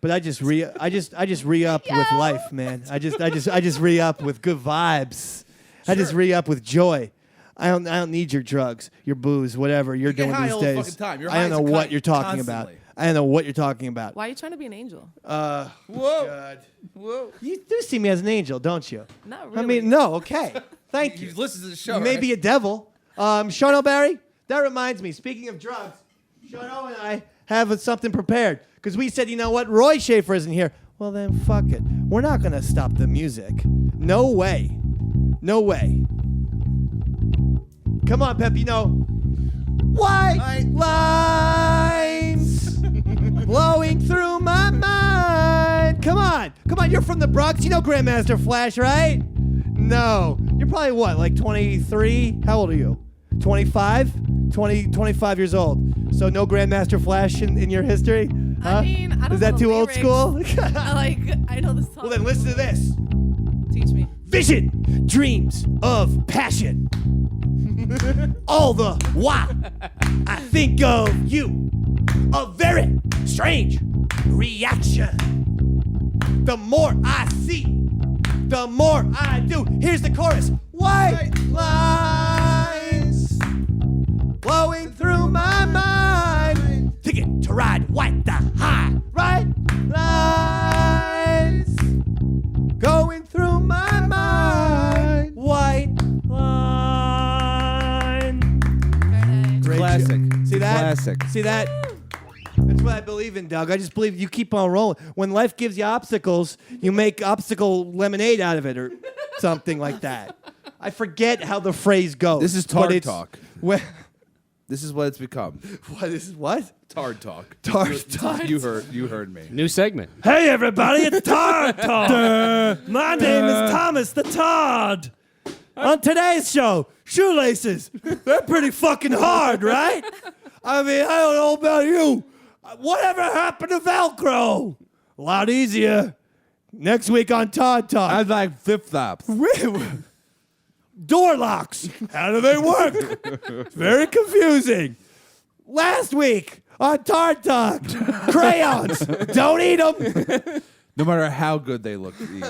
But I just re-up with life, man. I just re-up with good vibes. I just re-up with joy. I don't need your drugs, your booze, whatever you're get doing high these all the days. fucking time. You're I high don't as know a what kite you're talking about. constantly. I don't know what you're talking about. Why are you trying to be an angel? Whoa. God. Whoa. You do see me as an angel, don't you? Not I really. mean, no, okay. Thank you. You listen to the show, You may right? be a devil. Sean O'Barry, that reminds me, speaking of drugs, Sean O and I have something prepared. Because we said, you know what, Roy Schaefer isn't here. Well, then fuck it. We're not going to stop the music. No way. No way. Come on, Pep, you know. White lines blowing through my mind. Come on. Come on, you're from the Bronx. You know Grandmaster Flash, right? No. You're probably what, like 23? How old are you? 25? 25 years old. So no Grandmaster Flash in your history? Huh? I mean, I don't Is that know too the old lyrics. school? I know this song. Well, then listen to this. Teach me. Vision, dreams of passion. All the while, I think of you. A very strange reaction. The more I see, the more I do. Here's the chorus. White lines blowing through my mind. Ticket to ride white the high. Right lines going through my mind. White line. Great Classic. job. See that? Classic. See that? That's what I believe in, Doug. I just believe you keep on rolling. When life gives you obstacles, you make obstacle lemonade out of it or something like that. I forget how the phrase goes. This is but Tard it's- Talk. Well, This is what it's become. what is what? Tard Talk. Tard Talk. You heard me. New segment. Hey, everybody, it's Tard Talk. My name is Thomas the Tard. On today's show, shoelaces. They're pretty fucking hard, right? I mean, I don't know about you. Whatever happened to Velcro? A lot easier. Next week on Tard Talk. I'd like flip-flops. Door locks. How do they work? It's very confusing. Last week on Tard Talk, crayons. Don't eat them. No matter how good they look to eat.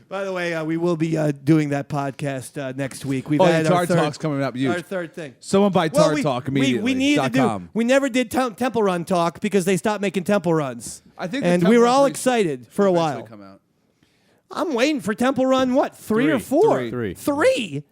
By the way, we will be doing that podcast next week. We've Oh, had the our Tard third, Talk's coming up huge. Our third thing. Someone buy Well, Tard Talk immediately. We needed to do. .com. We never did Temple Run Talk because they stopped making Temple Runs. I think the and Temple we were Run all really excited for a eventually while. come out. I'm waiting for Temple Run. What? Three or four? Three.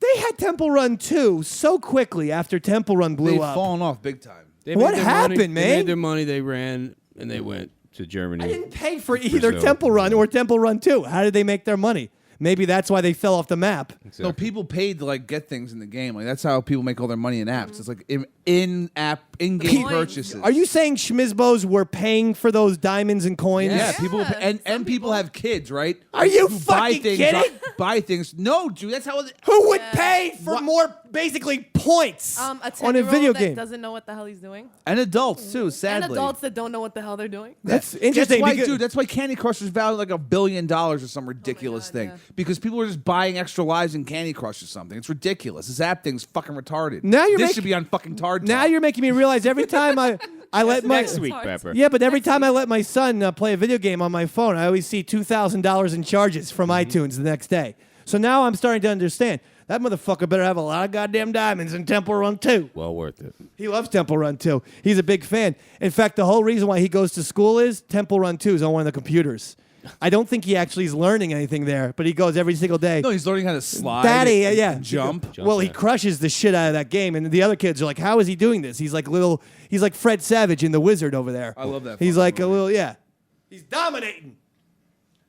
They had Temple Run 2 so quickly after Temple Run blew They've up. fallen off big time. They What made their happened, money, man? They made their money. They ran and they went to Germany. I didn't pay for either Brazil. Temple Run or Temple Run 2. How did they make their money? Maybe that's why they fell off the map. No, people paid to like get things in the game. Like that's how people make all their money in apps. It's like in-game Coins. purchases. Are you saying schmizbos were paying for those diamonds and coins? Yeah, people some and people have kids, right? Are you Who buy fucking things, kidding? Buy things. No, dude, that's how. Who would pay for What? more, basically, points A on a 10-year-old video that game? doesn't know what the hell he's doing. And adults too. Sadly, And adults that don't know what the hell they're doing. That's That's interesting. why, because- dude. That's why Candy Crush is valued like $1 billion or some ridiculous God, thing. yeah. Because people are just buying extra lives in Candy Crush or something. It's ridiculous. This app thing's fucking retarded. Now you're this making- should be on fucking Tard Talk. now you're making me realize every time I let my Next week, hard. Pepper. yeah, but every time I let my son play a video game on my phone, I always see $2,000 in charges from iTunes the next day. So now I'm starting to understand. That motherfucker better have a lot of goddamn diamonds in Temple Run 2. Well worth it. He loves Temple Run 2. He's a big fan. In fact, the whole reason why he goes to school is Temple Run 2 is on one of the computers. I don't think he actually is learning anything there, but he goes every single day. No, he's learning how to slide. Daddy, and yeah. jump. Well, he crushes the shit out of that game, and the other kids are like, "How is he doing this?" He's like Fred Savage in The Wizard over there. I love that He's fucking like movie. a little, yeah. He's dominating.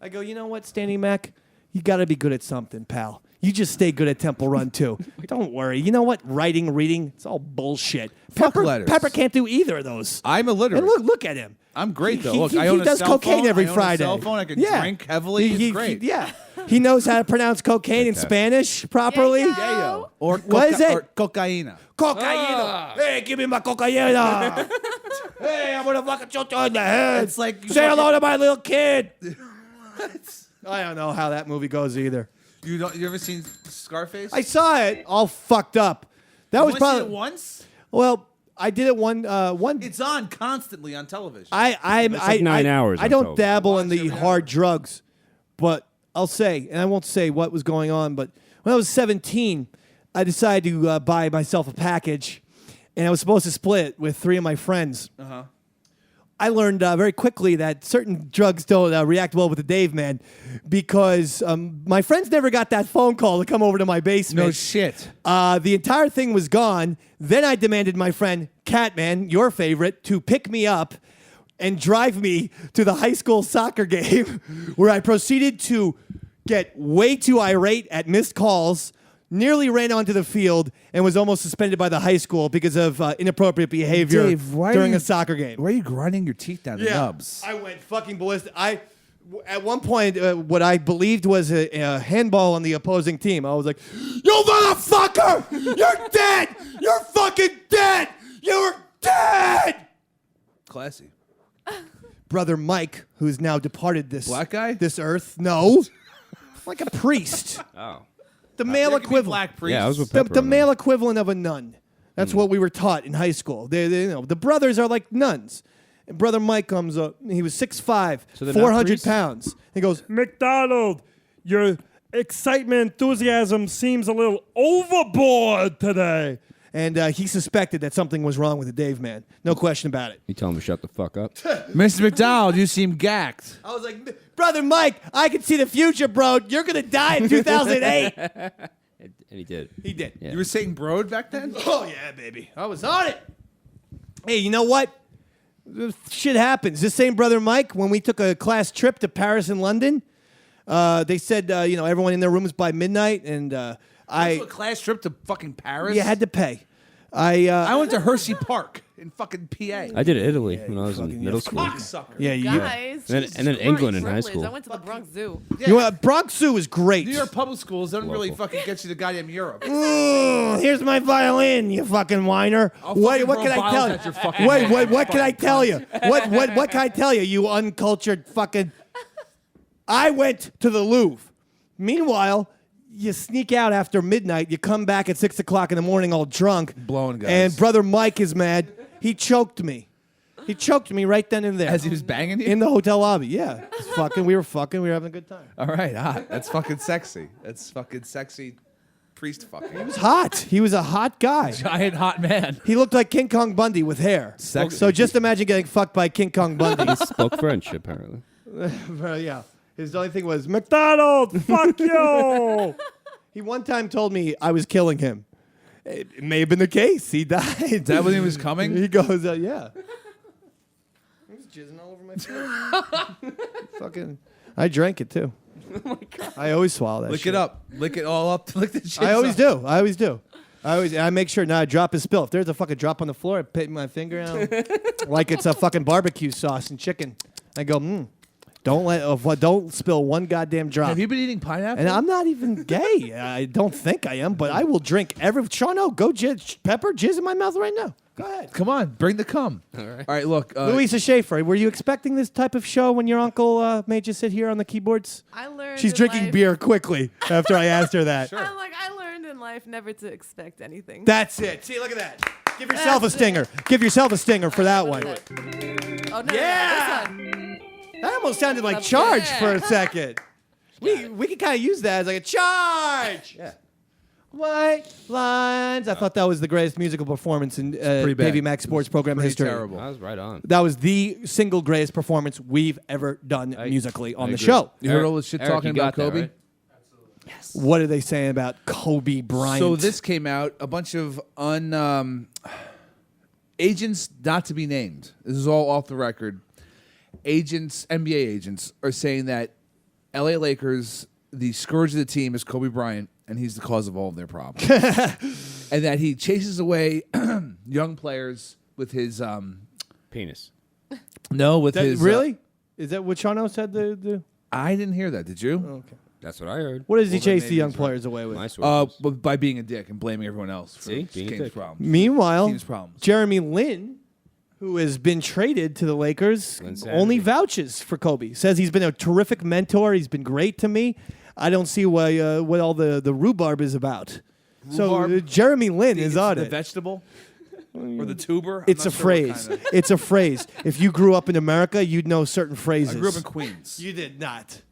I go, you know what, Stanley Mac? You got to be good at something, pal. You just stay good at Temple Run too. Don't worry. You know what? Writing, reading, it's all bullshit. Fuck letters. Pepper can't do either of those. I'm illiterate. And look at him. I'm great though. He- Look, he- I he own a does cell cocaine phone. every I own Friday. A cell phone. I can Yeah. drink heavily. It's great. Yeah. He knows how to pronounce cocaine in Spanish properly. Yeah, Yayo. Or What is it? Or cocaina. Cocaine. Hey, give me my cocaine. Hey, I'm gonna fucking shoot you in the head. It's like Say hello to my little kid. I don't know how that movie goes either. You ever seen Scarface? I saw it all fucked up. That was You only probably seen it once. well. I did it one. It's on constantly on television. I like 9 hours I on don't television. dabble in Watch the every hard drugs, but I'll say, and I won't say what was going on. But when I was 17, I decided to buy myself a package, and I was supposed to split it with 3 of my friends. I learned very quickly that certain drugs don't react well with the Dave man because my friends never got that phone call to come over to my basement. No shit. The entire thing was gone. Then I demanded my friend Catman, your favorite, to pick me up and drive me to the high school soccer game where I proceeded to get way too irate at missed calls, nearly ran onto the field, and was almost suspended by the high school because of inappropriate behavior Dave, why during are you- a soccer game. Why are you grinding your teeth down the nubs? I went fucking ballistic. At one point, what I believed was a handball on the opposing team. I was like, "You motherfucker! You're dead! You're fucking dead! You're dead!" Classy. Brother Mike, who's now departed this Black guy? this earth, no, like a priest, Oh. the male There could be equivalent. black priests. Yeah, I was with The, Pepper. the on male equivalent of a nun. That's what we were taught in high school. The brothers are like nuns. And Brother Mike comes up. He was 6'5", So they're not 400 priests? pounds. He goes, McDonald, your excitement, enthusiasm seems a little overboard today. and he suspected that something was wrong with the Dave man. No question about it. You tell him to shut the fuck up. Mr. McDonald, you seem gacked. I was like, Brother Mike, I can see the future, bro. You're going to die in 2008. And he did. He did. Yeah. You were saying broad back then? Oh, yeah, baby. I was on it. Hey, you know what? Shit happens. This same Brother Mike, when we took a class trip to Paris and London, they said, everyone in their rooms by midnight, and I I took a class trip to fucking Paris. you had to pay. I went to Hershey Park in fucking PA. I did Italy when I was in middle school. Cocksucker. yeah, you. Guys, And then- Jesus and then Christ, England in high privilege. school. I went to the Bronx Zoo. You know what? Bronx Zoo is great. New York public schools don't really Local. fucking get you to goddamn Europe. Here's my violin, you fucking whiner. I'll What fucking can throw I tell bottles at your you? fucking Wait, head, what can I fucking tell you? What can I tell you? You uncultured fucking. I went to the Louvre. Meanwhile, you sneak out after midnight. You come back at 6 o'clock in the morning, all drunk, Blowing guys. And Brother Mike is mad. He choked me. He choked me right then and there. As he was banging you? in the hotel lobby. Yeah, we were having a good time. All right, hot. That's fucking sexy. That's fucking sexy priest fucking. He was hot. He was a hot guy. Giant hot man. He looked like King Kong Bundy with hair. Sexy. So just imagine getting fucked by King Kong Bundy. He spoke French, apparently. Yeah. His only thing was, McDonald, fuck you. he one time told me I was killing him. It may have been the case. He died. Is that when he was coming? He goes, yeah. He was jizzing all over my face. Fucking, I drank it too. Oh my God. I always swallow that Lick shit. it up. Lick it all up. Lick the shit. I always do. I make sure not to drop a spill. If there's a fucking drop on the floor, I put my finger out like it's a fucking barbecue sauce and chicken. I go, don't spill one goddamn drop. Have you been eating pineapple? And I'm not even gay. I don't think I am, but I will drink every. Shano, go jizz in my mouth right now. Go ahead. Come on, bring the cum. All right, look. Louisa Schaefer, were you expecting this type of show when your uncle made you sit here on the keyboards? I learned. She's in drinking life, beer quickly after I asked her that. I learned in life never to expect anything. That's it. See, look at that. Give yourself a stinger. Give yourself a stinger for that one. Oh no! Yeah! No, this one. That almost sounded like Up charge there. for a second. We could kind of use that as like a charge. Yeah. White lines. I thought that was the greatest musical performance in pretty bad. Davey Mac Sports Program Pretty history. terrible. That was right on. That was the single greatest performance we've ever done musically on the agree. show. You heard all this shit Eric, talking you about got that, Kobe? right? What are they saying about Kobe Bryant? So this came out, a bunch of agents not to be named. This is all off the record. Agents, NBA agents, are saying that LA Lakers, the scourge of the team is Kobe Bryant, and he's the cause of all of their problems. And that he chases away young players with his Penis. with That- his really? Is that what Chano said? I didn't hear that. Did you? Okay. That's what I heard. What does he Well, then chase the maybe young he's players away with? My sources. But by being a dick and blaming everyone else for See? his Being a team's dick. problems. Meanwhile, Team's problems. Jeremy Lin, who has been traded to the Lakers, Linsanity. only vouches for Kobe. Says he's been a terrific mentor. He's been great to me. I don't see why what all the rhubarb is about. So Rhubarb? Jeremy Lin is on the it. vegetable or the tuber. I'm It's a not sure what phrase. kind of- It's a phrase. If you grew up in America, you'd know certain phrases. I grew up in Queens. You did not.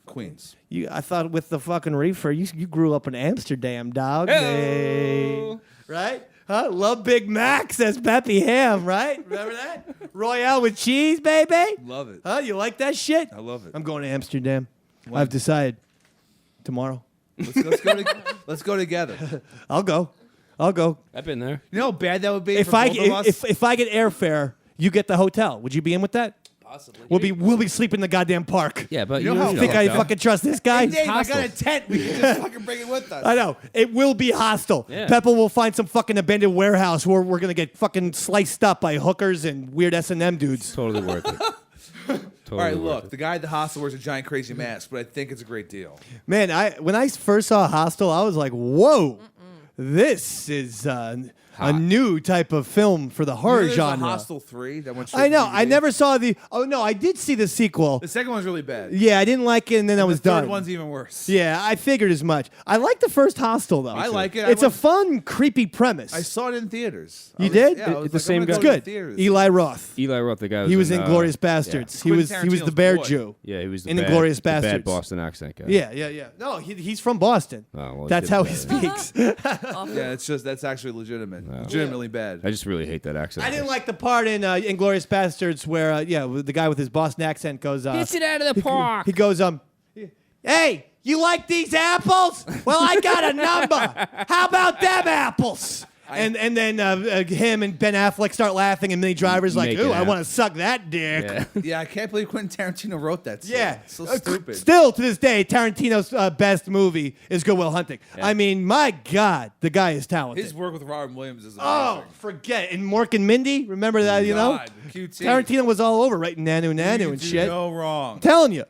Queens. I thought with the fucking reefer, you grew up in Amsterdam, dog. Hey. Right? Huh? Love Big Mac, says Peppy Ham, right? Remember that? Royale with cheese, baby? Love it. Huh? You like that shit? I love it. I'm going to Amsterdam. I've decided. Tomorrow. Let's go together. I'll go. I've been there. You know how bad that would be If for I both of us? if I get airfare, you get the hotel. Would you be in with that? Possibly. We'll be sleeping in the goddamn park. Yeah, but You know how- Think I fucking trust this guy? Hey, Dave, I got a tent. We can just fucking bring it with us. I know. It will be hostile. Yeah. Pepper will find some fucking abandoned warehouse where we're going to get fucking sliced up by hookers and weird S&M dudes. Totally worth it. Totally All right, worth look. it. The guy at the hostel wears a giant crazy mask, but I think it's a great deal. Man, when I first saw Hostel, I was like, whoa, this is a new type of film for the horror There's genre. a Hostel 3 that went straight I know. to I DVD. never saw the... Oh, no, I did see the sequel. The second one's really bad. Yeah, I didn't like it, and then I was the third done. one's even worse. Yeah, I figured as much. I like the first Hostel, though. I like it. It's a fun, creepy premise. I saw it in theaters. You did? Yeah, I was It's the like, same I'm guy? gonna go to It's the good. theaters. Eli Roth. Eli Roth, the guy. He was in Glorious yeah. Bastards. Quentin He was the Tarantino's bear boy. Jew. Yeah, he was the In bad, Inglourious the bad Bastards. Boston accent guy. Yeah. No, he's from Boston. Oh, well, he That's did how it he better. speaks. Yeah, that's actually legitimate. Legitimately bad. I just really hate that accent. I didn't like the part in Inglourious Bastards where the guy with his Boston accent goes, Hits it out of the park. He goes, hey, you like these apples? Well, I got a number. How about them apples? And then him and Ben Affleck start laughing, and Minnie Driver's like, Make it ooh, I out. want to suck that dick. Yeah. Yeah, I can't believe Quentin Tarantino wrote that. Scene. Yeah. It's so stupid. Still, to this day, Tarantino's best movie is Good Will Hunting. Yeah. I mean, my God, the guy is talented. His work with Robin Williams is amazing. Oh, forget it. And Mork and Mindy, remember that, you know? God, QT. Tarantino was all over writing Nanu You and do shit. No wrong. I'm telling you.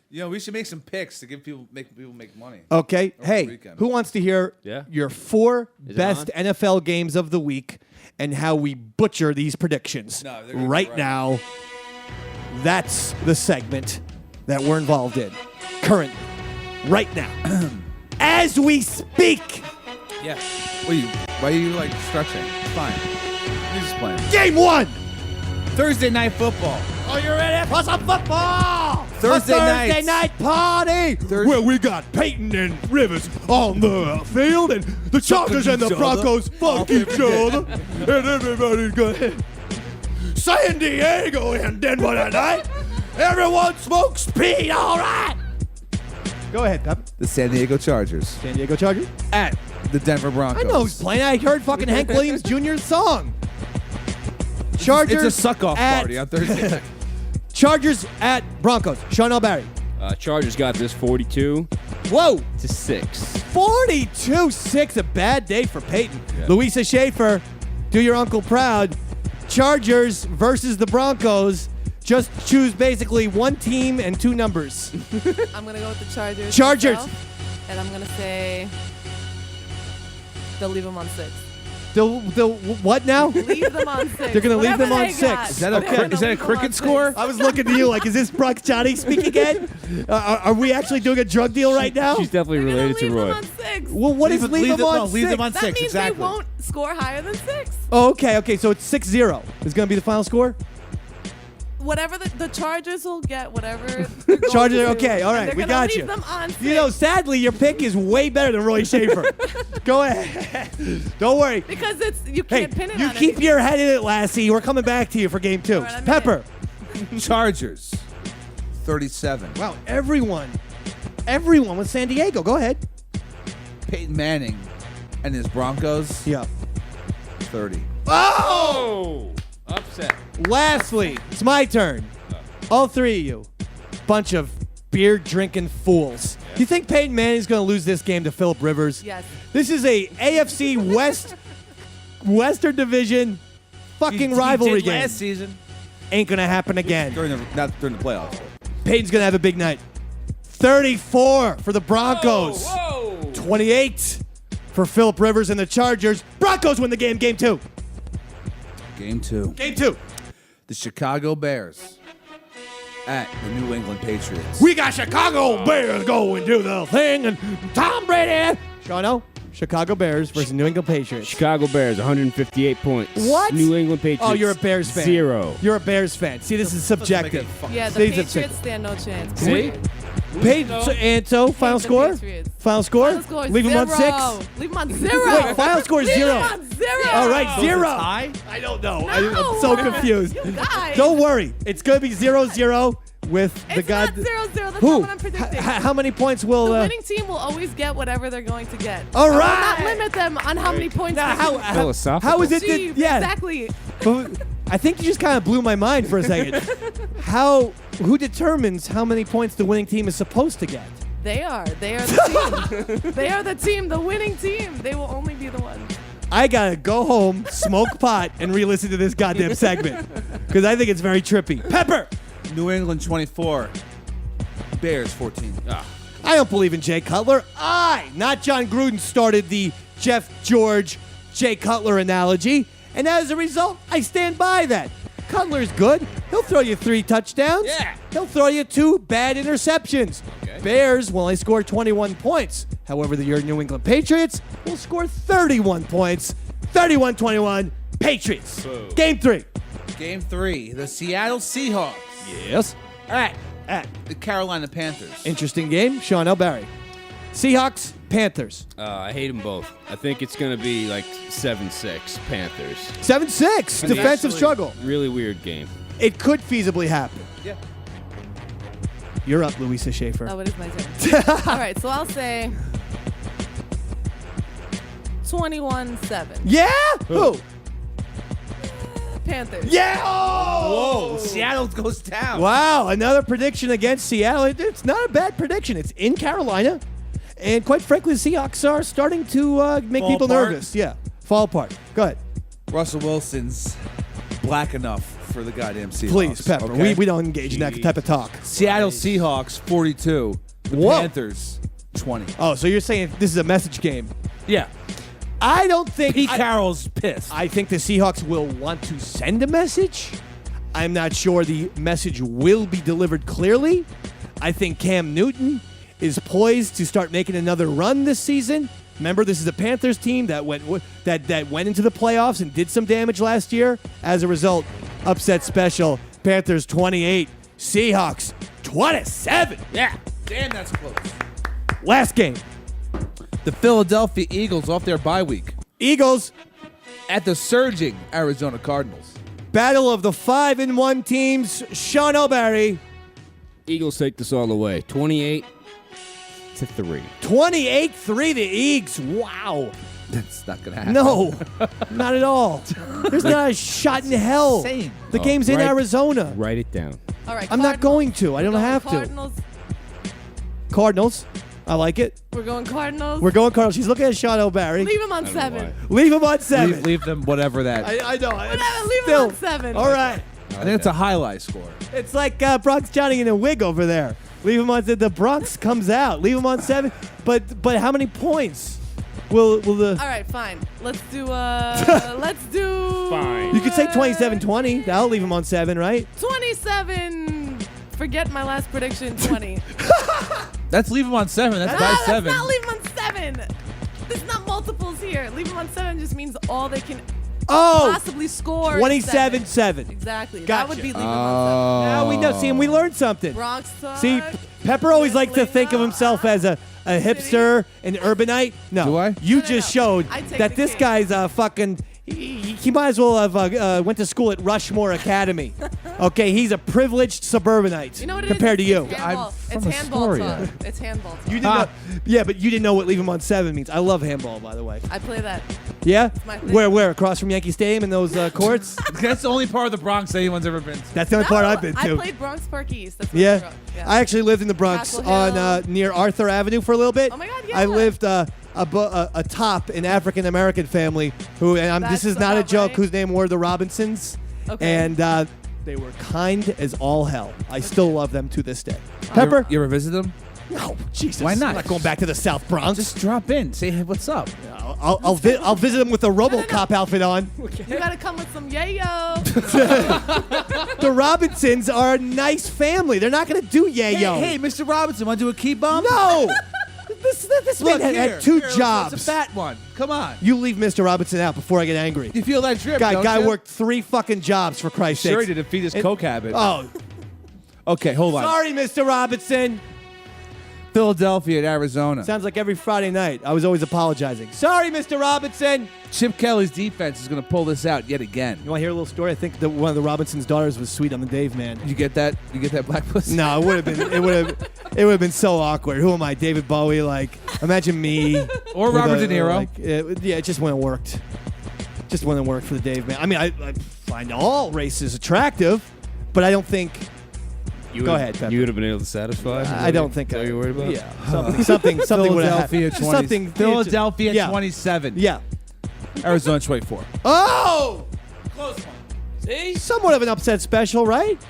You know, we should make some picks to give people make money. Okay. Over the Hey, weekend. who wants to hear Yeah. your 4 Is it best on? NFL games of the week and how we butcher these predictions? No, they're gonna be right right. now, that's the segment that we're involved in currently, right now, as we speak. Yeah. Why are you like stretching? It's fine. You're just playing. Game 1. Thursday night football. Are you ready for some football? Thursday A night. Thursday night party. Where we got Peyton and Rivers on the field, and the Chargers and the each other. Broncos fuck each other, and everybody's good. San Diego and Denver tonight. Everyone smokes speed, all right. Go ahead, Pep. The San Diego Chargers San Diego Chargers. at the Denver Broncos. I know who's playing. I heard fucking Hank Williams Jr.'s song. Chargers. It's a suck-off at- party on Thursday night. Chargers at Broncos. Sean Barry. Chargers got this 42 Whoa. to 6. 42-6, a bad day for Peyton. Yeah. Louisa Schaefer, do your uncle proud. Chargers versus the Broncos. Just choose basically one team and 2 numbers. I'm going to go with the Chargers. Chargers. myself, and I'm going to say they'll leave them on 6. They'll what now? Leave them on 6. They're gonna leave them Whatever on they 6. got, Is that a they're cri- gonna is that a leave them cricket on score? 6. I was looking to you like, is this Bronx Johnny speaking again? Are we actually doing a drug deal right now? She's definitely They're gonna related to leave Roy. them on 6. Well, what is leave them on 6? leave them on That 6, means exactly. they won't score higher than 6. Oh, okay, so it's 6-0 is going to be the final score? whatever the Chargers will get, whatever. they're going Chargers to are do, okay. All and right, they're we gonna got leave you. Them on You know, six. sadly, your pick is way better than Roy Schaefer. Go ahead. Don't worry. Because you Hey, can't pin it you on keep anything. your head in it, Lassie. We're coming back to you for game 2. right, I'm in Pepper. Chargers, 37. Wow, everyone with San Diego. Go ahead. Peyton Manning and his Broncos, Yeah. 30. Oh! Upset. Lastly, it's my turn. All three of you, bunch of beer-drinking fools. You think Peyton Manning's going to lose this game to Phillip Rivers? Yes. This is a AFC Western Division fucking rivalry game. Last season. Ain't going to happen again. Not during the playoffs. Peyton's going to have a big night. 34 for the Broncos. Whoa! 28 for Phillip Rivers and the Chargers. Broncos win the game. Game 2. Game 2. Game 2. The Chicago Bears at the New England Patriots. We got Chicago Bears going do the thing, and Tom Brady. Shano, Chicago Bears versus New England Patriots. Chicago Bears, 158 points. What? New England Patriots. Oh, you're a Bears fan. 0. You're a Bears fan. See, this is subjective. Yeah, the These are Patriots stand no chance. See? So, final the score? Patriots. Final score? Final score is Leave them on 6? 0. Leave them on 0. Wait, final score is Leave 0. them on 0. All right, 0. tie? I don't know. No. I'm so confused. You guys. Don't worry. It's going to be 0-0 with the It's guy. not 0-0. That's Who? not what I'm predicting. How many points will... The winning team will always get whatever they're going to get. All I will right. not limit them on how many points Now, they can Philosophical. how is it that... achieve. Yeah. Exactly. I think you just kind of blew my mind for a second. Who determines how many points the winning team is supposed to get? They are. They are the team. They are the team, the winning team. They will only be the ones. I gotta go home, smoke pot, and re-listen to this goddamn segment because I think it's very trippy. Pepper. New England 24. Bears 14. I don't believe in Jay Cutler. Not John Gruden, started the Jeff George, Jay Cutler analogy, and as a result, I stand by that. Cutler's good. He'll throw you 3 touchdowns. Yeah. He'll throw you 2 bad interceptions. Okay. Bears will only score 21 points. However, your New England Patriots will score 31 points. 31-21, Patriots. Boo. Game 3. Game 3. The Seattle Seahawks Yes. At the Carolina Panthers. interesting game. Sean Barry. Seahawks, Panthers. I hate them both. I think it's going to be like 7-6 Panthers. 7-6. Defensive struggle. Really weird game. It could feasibly happen. Yeah. You're up, Louisa Schaefer. Oh, it is my turn. All right, so I'll say 21-7. Yeah? Who? Panthers. Yeah! Oh! Whoa. Seattle goes down. Wow, another prediction against Seattle. It's not a bad prediction. It's in Carolina. And quite frankly, the Seahawks are starting to make Fall people apart? nervous. Yeah, fall apart. Go ahead. Russell Wilson's black enough for the goddamn Seahawks. Please, Pepper. okay? We don't engage in that type of talk. Seattle Seahawks 42. The Whoa. Panthers 20. Oh, so you're saying this is a message game. Yeah. I don't think... Pete Carroll's pissed. I think the Seahawks will want to send a message. I'm not sure the message will be delivered clearly. I think Cam Newton is poised to start making another run this season. Remember, this is a Panthers team that went into the playoffs and did some damage last year. As a result, upset special. Panthers 28, Seahawks 27. Yeah. Damn, that's close. Last game. The Philadelphia Eagles off their bye week Eagles, at the surging Arizona Cardinals. battle of the 5-1 teams. Sean O'Barry, Eagles take this all the way. 28-3. 28-3 the Eagles. Wow. That's not going to happen. No, not at all. There's not a shot in hell. Insane. The game's in right. Arizona. Write it down. All right, I'm not going to. I don't We're going have to. Cardinals. Cardinals. I like it. We're going Cardinals. We're going Cardinals. She's looking at Sean O'Barry. Leave him on 7. Leave him on 7. Leave them whatever that. I know. Whatever, leave him Still. on 7. All right. I think it's a highlight score. It's like Bronx Johnny in a wig over there. Leave him on. The Bronx comes out. Leave him on 7. But how many points will the? All right, fine. Let's do. Let's do. Fine. You could say 27-20. That'll leave him on 7, right? 27. Forget my last prediction. 20. Let's leave them on 7. That's by 7. Let's not leave him on 7. There's not multiples here. Leave him on 7 just means all they can possibly score 27-7. Exactly. Gotcha. That would be leaving him on Now we know. See, and we learned something. 7. Bronx Talk. See, Pepper always likes to think of himself as a hipster, an urbanite. No. Do I? You just showed I take that the this cake. guy's a fucking... He might as well have went to school at Rushmore Academy. Okay, he's a privileged suburbanite You know what it compared is? to you. It's handball. I'm It's from handball Astoria. talk. It's handball talk. You didn't know, yeah, but you didn't know what leave him on 7 means. I love handball, by the way. I play that. Yeah? my thing. Where? Across from Yankee Stadium in those courts? That's the only part of the Bronx anyone's ever been to. That's the only part I've been to. I played Bronx Park East. That's where I grew Yeah. up. I actually lived in the Bronx Castle on Hill. near Arthur Avenue for a little bit. Oh my God, yeah. I lived atop an African American family who, and this That's is not a about joke, right. whose name were the Robinsons. Okay. And they were kind as all hell. I still love them to this day. Pepper? You ever visit them? No, Jesus. Why not? I'm not going back to the South Bronx. Just drop in. Say, hey, what's up? I'll visit them with a RoboCop outfit on. You gotta come with some yayo. The Robinsons are a nice family. They're not going to do yayo. Hey, Mr. Robinson, want to do a key bump? No! This man had two jobs. It's a fat one. Come on. You leave Mr. Robinson out before I get angry. You feel that drip, don't Guy you? worked 3 fucking jobs, for Christ's sake. Sure he did to feed his coke habit. Oh, Okay, hold on. sorry, Mr. Robinson. Philadelphia at Arizona. Sounds like every Friday night. I was always apologizing. Sorry, Mr. Robinson. Chip Kelly's defense is going to pull this out yet again. You want to hear a little story? I think that one of the Robinsons' daughters was sweet on the Dave, man. You get that? You get that black pussy? No, it would have been. It would have been so awkward. Who am I, David Bowie? Like, imagine me Or with Robert De Niro. Like, it just wouldn't have worked. Just wouldn't work for the Dave, man. I mean, I find all races attractive, but I don't think. Go ahead, Pepper. You would have been able to satify? I don't think. Are you worried about? Yeah, something would have Philadelphia happened. 20. Something. Philadelphia yeah. 27. Yeah. Arizona 24. Oh! Close one. See? Somewhat of an upset special, right?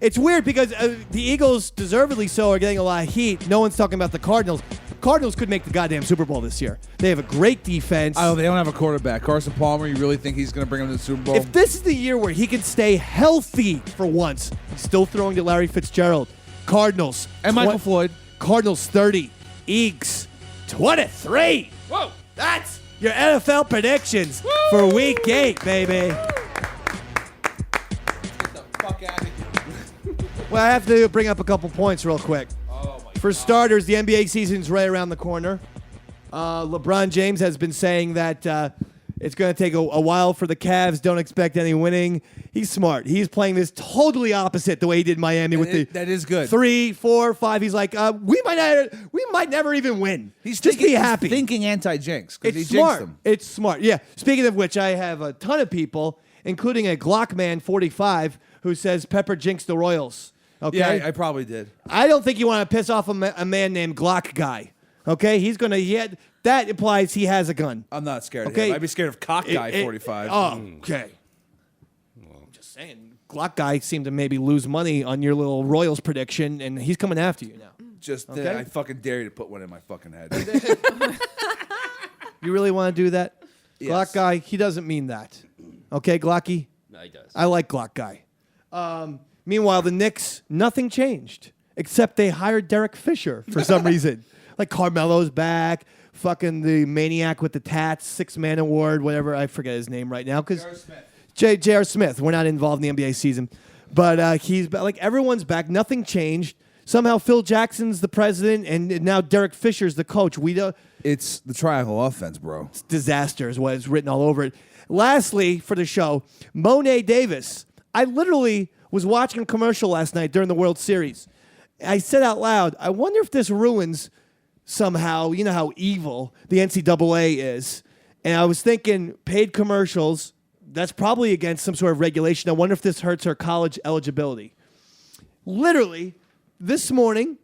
It's weird because the Eagles, deservedly so, are getting a lot of heat. No one's talking about the Cardinals. Cardinals could make the goddamn Super Bowl this year. They have a great defense. Oh, they don't have a quarterback. Carson Palmer, you really think he's going to bring him to the Super Bowl? If this is the year where he can stay healthy for once, he's still throwing to Larry Fitzgerald. Cardinals. And Michael Floyd. Cardinals 30. Eagles 23. Whoa! That's your NFL predictions for Week 8, baby. Well, I have to bring up a couple points real quick. For starters, the NBA season's right around the corner. LeBron James has been saying that it's going to take a while for the Cavs. Don't expect any winning. He's smart. He's playing this totally opposite the way he did Miami That is good. 3, 4, 5. He's like, we might never even win. He's just be happy. He's thinking anti-jinx because he It's jinxed smart. them. It's smart. Yeah. Speaking of which, I have a ton of people, including a Glockman 45, who says Pepper jinxed the Royals. Okay. Yeah, I probably did. I don't think you want to piss off a man named Glock Guy. Okay, he's gonna. That implies he has a gun. I'm not scared of Okay. him. I'd be scared of Cock Guy 45. Okay. Well, I'm just saying, Glock Guy seemed to maybe lose money on your little Royals prediction, and he's coming after you now. Just Okay. I fucking dare you to put one in my fucking head. You really want to do that? Yes. Glock Guy, he doesn't mean that. Okay, Glocky? No, he does. I like Glock Guy. Meanwhile, the Knicks, nothing changed, except they hired Derek Fisher for some reason. Like Carmelo's back, fucking the maniac with the tats, 6-man award, whatever. I forget his name right now. Because J.R. Smith. We're not involved in the NBA season. But he's back. Like, everyone's back. Nothing changed. Somehow Phil Jackson's the president, and now Derek Fisher's the coach. It's the triangle offense, bro. It's disaster is what is written all over it. Lastly, for the show, Monet Davis. I literally was watching a commercial last night during the World Series. I said out loud, I wonder if this ruins somehow, you know how evil the NCAA is. And I was thinking, paid commercials, that's probably against some sort of regulation. I wonder if this hurts her college eligibility. Literally, this morning,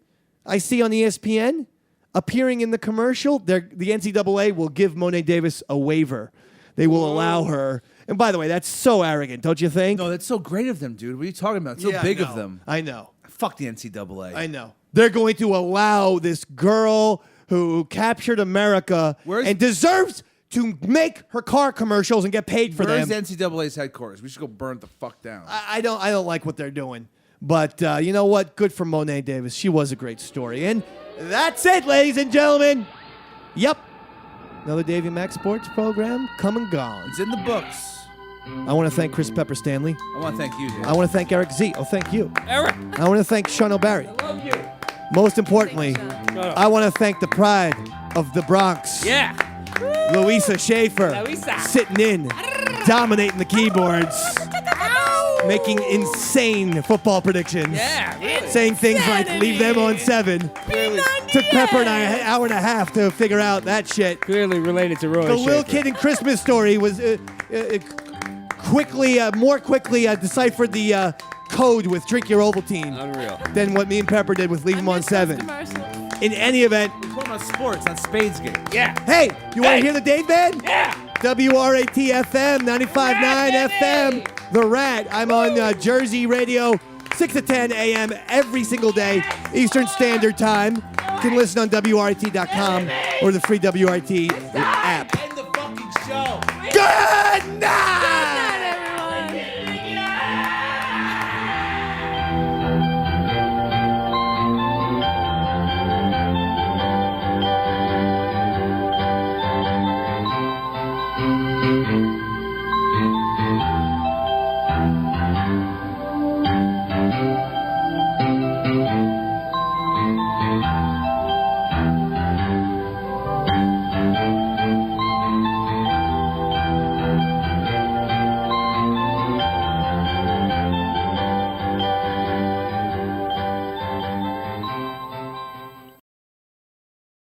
I see on ESPN, appearing in the commercial, the NCAA will give Monet Davis a waiver. They will allow her. And by the way, that's so arrogant, don't you think? No, that's so great of them, dude. What are you talking about? It's so big of them. I know. Fuck the NCAA. I know. They're going to allow this girl who captured America and deserves to make her car commercials and get paid for them. Where's the NCAA's headquarters? We should go burn it the fuck down. I don't like what they're doing. But you know what? Good for Monet Davis. She was a great story. And that's it, ladies and gentlemen. Yep. Another Davey Mac Sports Program come and gone. It's in the books. I want to thank Chris Pepper Stanley. I want to thank you, dude. I want to thank Eric Z. Oh, thank you. Eric. I want to thank Sean O'Barry. I love you. Most importantly, I want to thank the pride of the Bronx. Yeah. Louisa Schaefer. Louisa. Sitting in, dominating the keyboards, making insane football predictions. Yeah, really. Saying things like, leave them on 7. Took Pepper and I an hour and a half to figure out that shit. Clearly related to Roy The Lil Schaefer. Kid and Christmas Story was more quickly deciphered the code with Drink Your Ovaltine Unreal. than what me and Pepper did with Leave Them on 7. Commercial. In any event, We're talking about sports on Spades game. Yeah. hey, you want to hear the Dave Band? Yeah. WRAT FM, 95.9 FM, The Rat. I'm on Jersey Radio, 6 to 10 a.m. every single day, Eastern Standard Time. You can listen on WRAT.com or the free WRT app. End the fucking show. Good night!